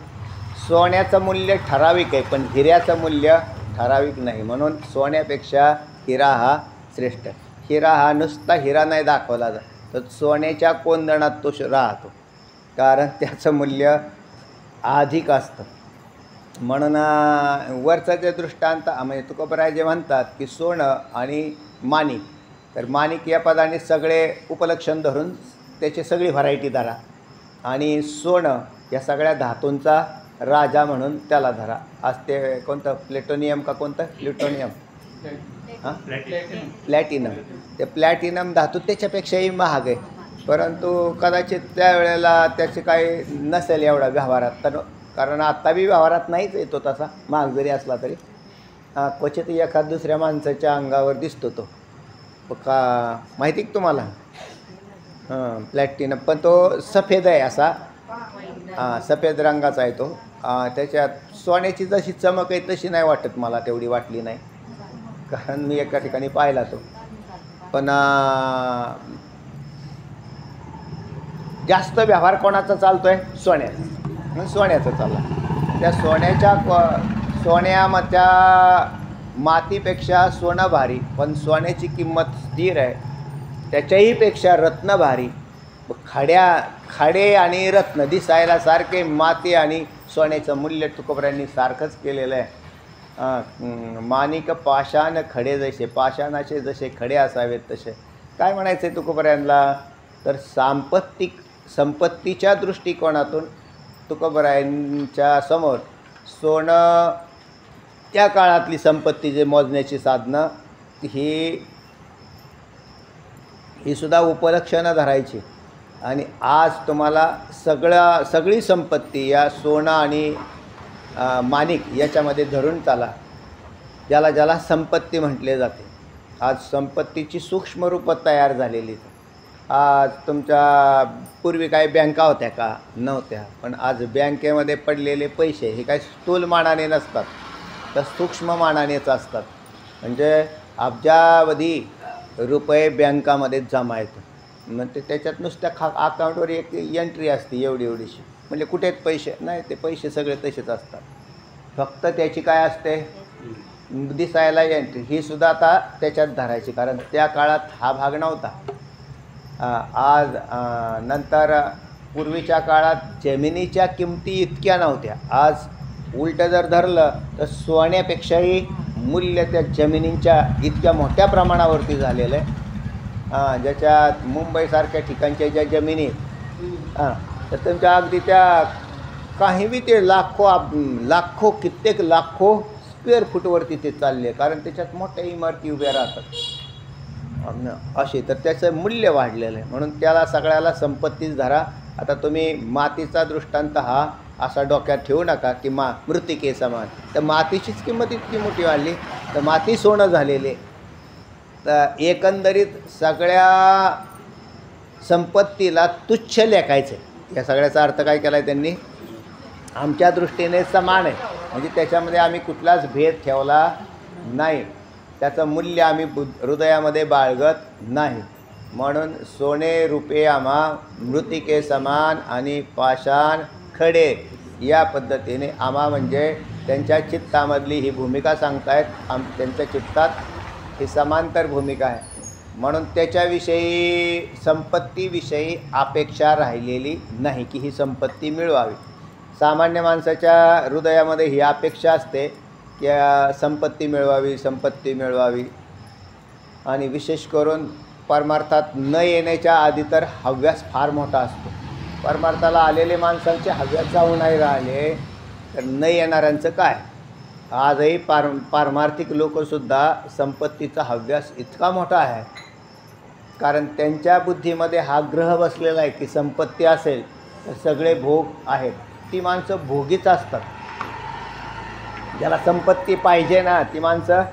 सोन्याचं मूल्य ठराविक आहे, पण हिऱ्याचं मूल्य ठराविक नाही. म्हणून सोन्यापेक्षा हिरा हा श्रेष्ठ. हिरा हा नुसता हिरा नाही दाखवला जात, तर सोन्याच्या कोंदणात तो राहतो, कारण त्याचं मूल्य अधिक असतं. म्हणून वरचं जे दृष्टांत म्हणजे तुकोबराय जे म्हणतात की सोनं आणि माणिक, तर माणिक या पदाने सगळे उपलक्षण धरून त्याची सगळी व्हरायटी धरा आणि सोनं या सगळ्या धातूंचा राजा म्हणून त्याला धरा. आज ते कोणतं प्लेटोनियम का कोणतं प्लुटोनियम हां प्लॅटिनम. ते प्लॅटिनम धातू त्याच्यापेक्षाही महाग आहे, परंतु कदाचित त्यावेळेला त्याचे काही नसेल एवढा व्यवहारात, तर कारण आत्ता बी व्यवहारात नाहीच येतो तसा, महाग जरी असला तरी. क्वचित एखाद दुसऱ्या माणसाच्या अंगावर दिसतो तो का माहिती आहे तुम्हाला. प्लॅटिनम, पण तो सफेद आहे असा, सफेद रंगाचा आहे तो. त्याच्यात सोन्याची जशी चमक आहे तशी नाही वाटत मला, तेवढी वाटली नाही, कारण मी एका ठिकाणी पाहिला तो. पण जास्त व्यवहार कोणाचा चालतो आहे? सोन्याचा. सोन्याचा चालला. त्या सोन्याच्या मातीपेक्षा सोनं भारी, पण सोन्याची किंमत स्थिर आहे. त्याच्याही पेक्षा रत्न भारी. खडे आणि रत्न दिसायला सारखे, माती आणि सोन्याचं मूल्य तुकोबऱ्यांनी सारखंच केलेलं आहे. माणिक पाषाण खडे जसे, पाषाणाचे जसे खडे असावेत तसे. काय म्हणायचं आहे तुकोबऱ्यांना? तर संपत्तीच्या दृष्टिकोनातून तुकोबरायांच्या समोर सोनं, त्या काळातली संपत्ती जे मोजण्याची साधनं, ही सुद्धा उपलक्षणं धरायची. आणि आज तुम्हाला सगळी संपत्ती या सोनं आणि माणिक याच्यामध्ये धरून चाला, ज्याला संपत्ती म्हटले जाते. आज संपत्तीची सूक्ष्म रूपं तयार झालेली. आज तुमच्या पूर्वी काही बँका होत्या का? नव्हत्या. पण आज बँकेमध्ये पडलेले पैसे हे काही स्थूल मानाने नसतात, तर सूक्ष्म मानानेच असतात. म्हणजे अब्जावधी रुपये बँकामध्ये जमा येतो. मग त्याच्यात नुसत्या अकाउंटवर एक एंट्री असते एवढीशी, म्हणजे कुठे पैसे नाही, ते पैसे सगळे तसेच असतात. फक्त त्याची काय असते? दिसायला एंट्री. ही सुद्धा आता त्याच्यात धरायची, कारण त्या काळात हा भाग नव्हता. आज नंतर पूर्वीच्या काळात जमिनीच्या किमती इतक्या नव्हत्या. आज उलटं जर धरलं तर सोन्यापेक्षाही मूल्य त्या जमिनींच्या इतक्या मोठ्या प्रमाणावरती झालेलं आहे. ज्याच्यात मुंबईसारख्या ठिकाणच्या ज्या जमिनी तर तुमच्या अगदी त्या काही बी ते लाखो कित्येक लाखो स्क्वेअर फूटवरती ते चालले, कारण त्याच्यात मोठ्या इमारती उभ्या राहतात असे. तर त्याचं मूल्य वाढलेलं आहे, म्हणून त्याला सगळ्याला संपत्तीच धरा. आता तुम्ही मातीचा दृष्टांत हा असा डोक्यात ठेवू नका की मृत्तिके समान. तर मातीचीच किंमत इतकी मोठी वाढली, तर माती सोनं झालेले. तर एकंदरीत सगळ्या संपत्तीला तुच्छ लेखायचं. या सगळ्याचा अर्थ काय केला आहे त्यांनी? आमच्या दृष्टीने समान आहे, म्हणजे त्याच्यामध्ये आम्ही कुठलाच भेद ठेवला नाही, त्याचं मूल्य आम्ही हृदयामध्ये बाळगत नाही. म्हणून सोने रूपे आम्हा मृत्तिके समान आणि पाषाण खडे, या पद्धतीने आम्हा म्हणजे त्यांच्या चित्तामधली ही भूमिका सांगतायत. त्यांच्या चित्तात ही समांतर भूमिका आहे, म्हणून त्याच्याविषयी संपत्तीविषयी अपेक्षा राहिलेली नाही की ही संपत्ती मिळवावी. सामान्य माणसाच्या हृदयामध्ये ही अपेक्षा असते की संपत्ती मिळवावी. आणि विशेष करून परमार्थात न येण्याच्या आधी तर हव्यास फार मोठा असतो. परमार्थाला आलेले माणसांचे हव्यास जाऊ नाही राहिले, तर न येणाऱ्यांचं काय? आजही पारमार्थिक लोकसुद्धा संपत्तीचा हव्यास इतका मोठा आहे, कारण त्यांच्या बुद्धीमध्ये हा ग्रह बसलेला आहे की संपत्ती असेल तर सगळे भोग आहेत. ती माणसं भोगीच असतात. ज्याला संपत्ती पाहिजे ना, ती माणसं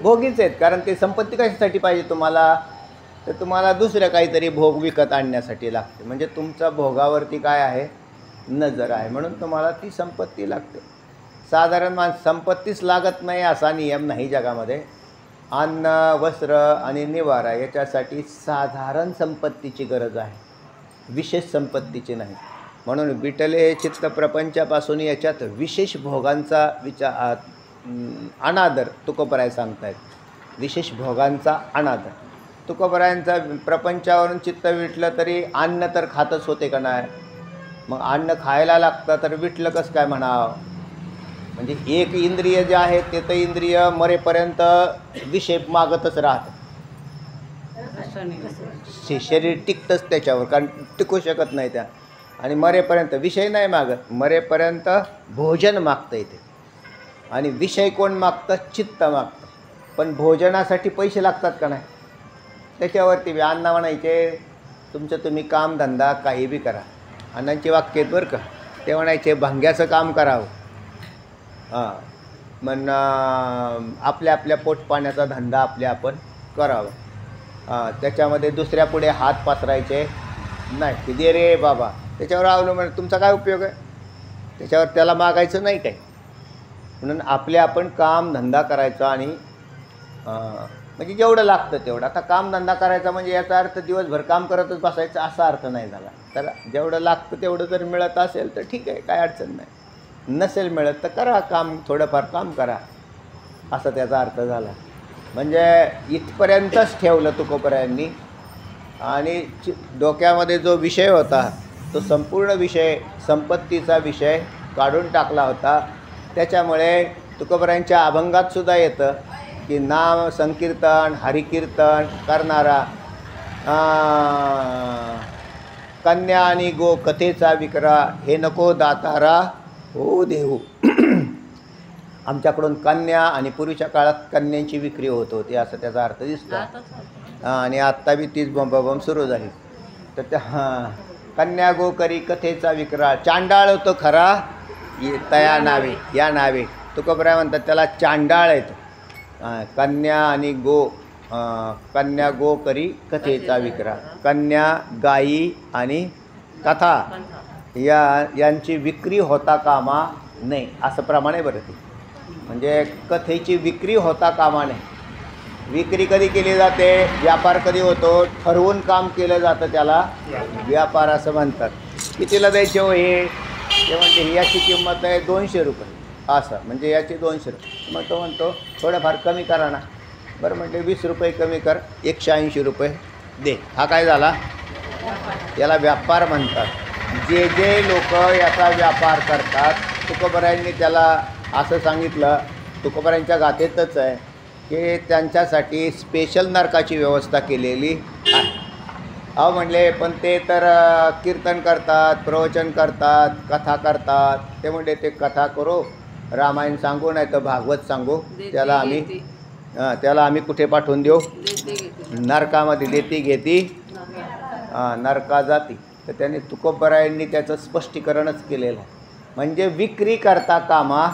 भोगीच आहेत. कारण ती संपत्ती कशासाठी पाहिजे तुम्हाला? तर तुम्हाला दुसरं काहीतरी भोग विकत आणण्यासाठी लागते. म्हणजे तुमचा भोगावरती काय आहे? नजर आहे, म्हणून तुम्हाला ती संपत्ती लागते. साधारण संपत्तीच लागत नाही असा नियम नाही जगामध्ये. अन्न, वस्त्र आणि निवारा याच्यासाठी साधारण संपत्तीची गरज आहे, विशेष संपत्तीची नाही. म्हणून विटले चित्त प्रपंचापासून याच्यात विशेष भोगांचा अनादर तुकोबराय सांगतायत. विशेष भोगांचा अनादर. तुकोबरायांचा प्रपंचावरून चित्त विटलं तरी अन्न तर खातच होते का नाही? मग अन्न खायला लागतं तर विटलं कसं काय म्हणावं? म्हणजे एक इंद्रिय जे आहे ते तर इंद्रिय मरेपर्यंत विषय मागतच राहतं. शरीर टिकतंच त्याच्यावर, कारण टिकू शकत नाही त्या. आणि मरेपर्यंत विषय नाही मागत, मरेपर्यंत भोजन मागतं इथे. आणि विषय कोण मागतं? चित्त मागतं. पण भोजनासाठी पैसे लागतात का नाही? त्याच्यावरती अण्णा म्हणायचे तुमचं तुम्ही कामधंदा काही बी करा. अण्णांची वाक्य आहेत बरं का. ते म्हणायचे भंग्याचं काम करावं, हां, मग आपल्या आपल्या पोटपाण्याचा धंदा आपण करावा. त्याच्यामध्ये दुसऱ्या पुढे हात पसरायचे नाही की दे रे बाबा. त्याच्यावर अवलंबून तुमचा काय उपयोग आहे, त्याच्यावर त्याला मागायचं नाही काय. म्हणून आपण काम धंदा करायचा आणि म्हणजे जेवढं लागतं तेवढं. आता कामधंदा करायचा म्हणजे याचा अर्थ दिवसभर काम करतच बसायचं असा अर्थ नाही झाला. तर जेवढं लागतं तेवढं जर मिळत असेल तर ठीक आहे, काय अडचण नाही. नसेल मिळत तर करा काम, थोडंफार काम करा, असा त्याचा अर्थ झाला. म्हणजे इथपर्यंतच ठेवलं तुकोबरायांनी. आणि डोक्यामध्ये जो विषय होता तो संपूर्ण विषय संपत्तीचा विषय काढून टाकला होता. त्याच्यामुळे तुकोबरायांच्या अभंगातसुद्धा येतं की नाम संकीर्तन हरिकीर्तन करणारा कन्या आणि गो कथेचा विकरा, हे नको दातारा हो देऊ. आमच्याकडून कन्या आणि पूर्वीच्या काळात कन्यांची विक्री होत होती असं त्याचा अर्थ दिसतो. आणि आत्ता बी तीच बंबाबंब सुरू झाली. तर त्या कन्या गो करी कथेचा विक्रा, चांडाळ होतो खरा तया नावे या नावे. तुकोबराय म्हणतात त्याला चांडाळ आहेत. कन्या आणि गो, कन्या गो करी कथेचा विक्रा, कन्या गायी आणि कथा यांची विक्री होता कामा नये असं प्रमाणे बरं. ते म्हणजे कथेची विक्री होता कामा नये. विक्री कधी केली जाते, व्यापार कधी होतो, ठरवून काम केलं जातं त्याला व्यापार असं म्हणतात. कितीला द्यायचे हो हे? ते म्हणजे याची किंमत आहे 200 रुपये असं, म्हणजे याची 200 रुपये. मग तो म्हणतो थोडंफार कमी करा ना. बरं म्हटले 20 रुपये कमी कर, 180 रुपये दे. हा काय झाला? याला व्यापार म्हणतात. जे जे लोक याचा व्यापार करतात, तुकोबरायांनी त्याला असं सांगितलं, तुकोबरायांच्या गाथेतच आहे की त्यांच्यासाठी स्पेशल नरकाची व्यवस्था केलेली आहे. अहो म्हणले पण ते तर कीर्तन करतात, प्रवचन करतात, कथा करतात. ते म्हणले ते कथा करू, रामायण सांगू नाही तर भागवत सांगू, त्याला आम्ही कुठे पाठवून देऊ? नरकामध्ये. देती घेती नरका जाती. तर त्यांनी तुकोबरायांनी त्याचं स्पष्टीकरणच केलेलं आहे. म्हणजे विक्री करता कामा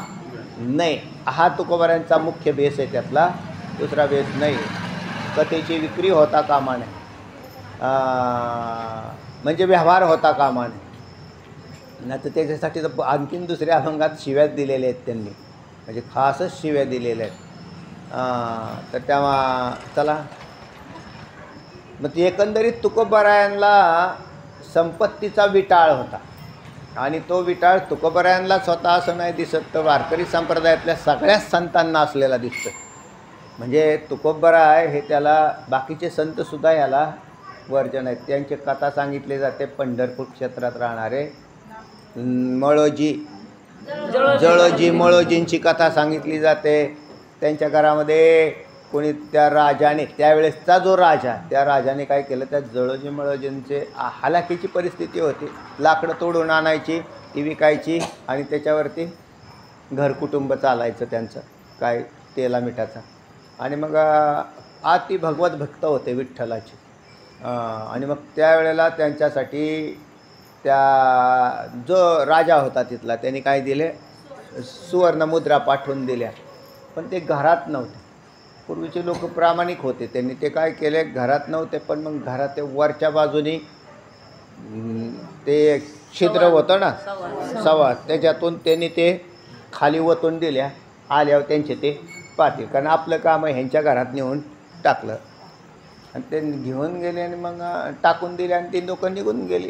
नाही, हा तुकोबरायांचा मुख्य बेस आहे, त्यातला दुसरा बेस नाही. कथेची विक्री होता कामा नये, म्हणजे व्यवहार होता कामा नये. नाही तर त्याच्यासाठी तर आणखीन दुसऱ्या अभंगात शिव्याच दिलेल्या आहेत त्यांनी, म्हणजे खासच शिव्या दिलेल्या आहेत. तर तेव्हा चला मग ते एकंदरीत तुकोबरायांना संपत्तीचा विटाळ होता. आणि तो विटाळ तुकोबरायांना स्वतः असं नाही दिसत, तर वारकरी संप्रदायातल्या सगळ्याच संतांना असलेला दिसतं. म्हणजे तुकोबराय हे त्याला बाकीचे संतसुद्धा याला वर्जन आहेत. त्यांची कथा सांगितली जाते. पंढरपूर क्षेत्रात राहणारे जळोजी मळोजींची कथा सांगितली जाते. त्यांच्या घरामध्ये कोणी त्या राजाने, त्यावेळेसचा जो राजा, त्या राजाने काय केलं, त्या जळोजी मळोजींचे हालाकीची परिस्थिती होती. लाकडं तोडून आणायची, ती विकायची आणि त्याच्यावरती घरकुटुंब चालायचं त्यांचं, काय तेला मिठाचा. आणि मग अति भगवत भक्त होते विठ्ठलाचे. आणि मग त्यावेळेला त्यांच्यासाठी त्या जो राजा होता तिथला, त्यांनी काय दिले, सुवर्णमुद्रा पाठवून दिल्या. पण ते घरात नव्हते. पूर्वीचे लोक प्रामाणिक होते, त्यांनी ते काय केले, घरात नव्हते. पण मग घरात ते वरच्या बाजूनी ते छिद्र होतं ना, सवा, त्याच्यातून त्यांनी ते खाली ओतून दिल्या. आल्यावर त्यांचे ते पाहतील, कारण आपलं काम आहे ह्यांच्या घरात नेऊन टाकलं. आणि ते घेऊन गेले आणि मग टाकून दिले आणि ती लोकं निघून गेली.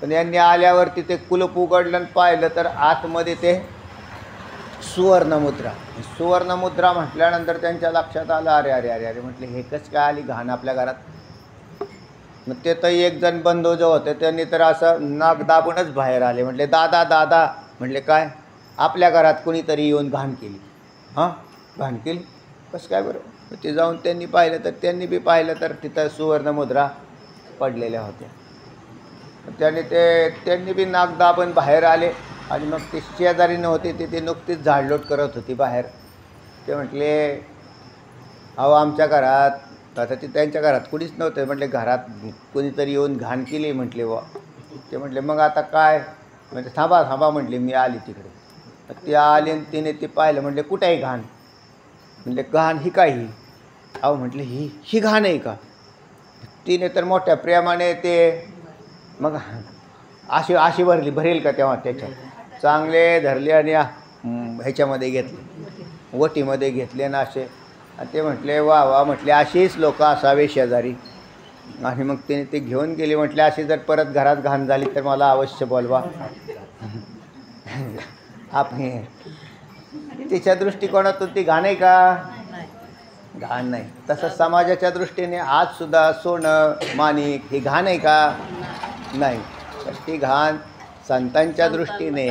पण यांनी आल्यावरती ते कुलूप उघडलं आणि पाहिलं तर आतमध्ये ते सुवर्णमुद्रा. सुवर्णमुद्रा म्हटल्यानंतर त्यांच्या लक्षात आलं, अरे अरे अरे अरे म्हटले हे कसं काय आली घाण आपल्या घरात. मग ते तर एक जण बंधू जो होते त्यांनी तर असं नाक दाबूनच बाहेर आले. म्हटले दादा दादा. म्हटले काय? आपल्या घरात कोणीतरी येऊन घाण केली. हां, घाण केली कसं काय बरं? ते जाऊन त्यांनी पाहिलं तर त्यांनी बी पाहिलं तर तिथं सुवर्णमुद्रा पडलेल्या होत्या. त्यांनी बी नाक दाबून बाहेर आले. आणि मग ते शेजारी नव्हते, ते नुकतीच झाडलोट करत होती बाहेर. ते म्हटले अहो आमच्या घरात आता ते त्यांच्या घरात कुणीच नव्हतं, म्हटले घरात कोणीतरी येऊन घाण केली म्हटले व ते म्हटले मग आता काय, म्हणजे थांबा थांबा म्हटले, मी आली तिकडे. ते आले आणि तिने ते पाहिलं, म्हटले कुठे आहे घाण, म्हणजे घाण ही काय ही, अहो म्हटले ही घाण आहे का. तिने तर मोठ्या प्रेमाने ते मग अशी भरेल का तेव्हा त्याच्यात चांगले धरले आणि ह्याच्यामध्ये घेतले, वटीमध्ये घेतले ना असे. आणि ते म्हटले वा वा, म्हटले अशीच लोक असावे शेजारी. आणि मग तिने ते घेऊन गेले, म्हटले अशी जर परत घरात घाण झाली तर मला अवश्य बोलवा. आपण तिच्या दृष्टिकोनातून ती घाण आहे का, घाण नाही. तसं समाजाच्या दृष्टीने आजसुद्धा सोनं माणिक ही घाण आहे का, नाही. तर ती घाण संतांच्या दृष्टीने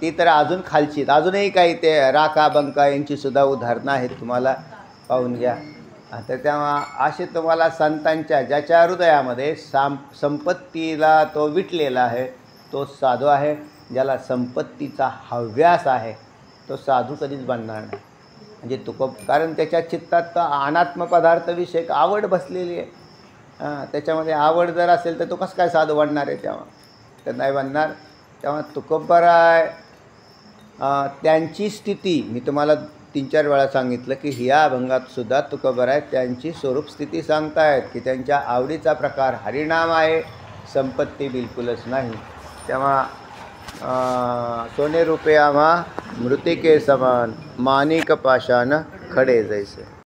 ती तर अजून खालची, अजूनही काही ते राका बंका यांचीसुद्धा उदाहरणं आहेत, तुम्हाला पाहून घ्या. तर तेव्हा असे तुम्हाला संतांच्या ज्याच्या हृदयामध्ये संपत्तीला तो विटलेला आहे तो साधू आहे. ज्याला संपत्तीचा हव्यास आहे तो साधू कधीच बनणार नाही. म्हणजे कारण त्याच्या चित्तात तर अनात्म पदार्थविषयक आवड बसलेली आहे. त्याच्यामध्ये आवड जर असेल तर तो कसं काय साधू बनणार आहे, तेव्हा तर नाही बनणार. तेव्हा तुकोबराय त्यांची स्थिती मी तुम्हाला 3-4 वेळा सांगितलं की ह्या अभंगातसुद्धा तुकोबराय त्यांची स्वरूप स्थिती सांगतायत की त्यांच्या आवडीचा प्रकार हरिनाम आहे, संपत्ती बिलकुलच नाही. तेव्हा सोने रुपये आम्हा मृतिके समान, माणिक पाषाण खडे जैसे.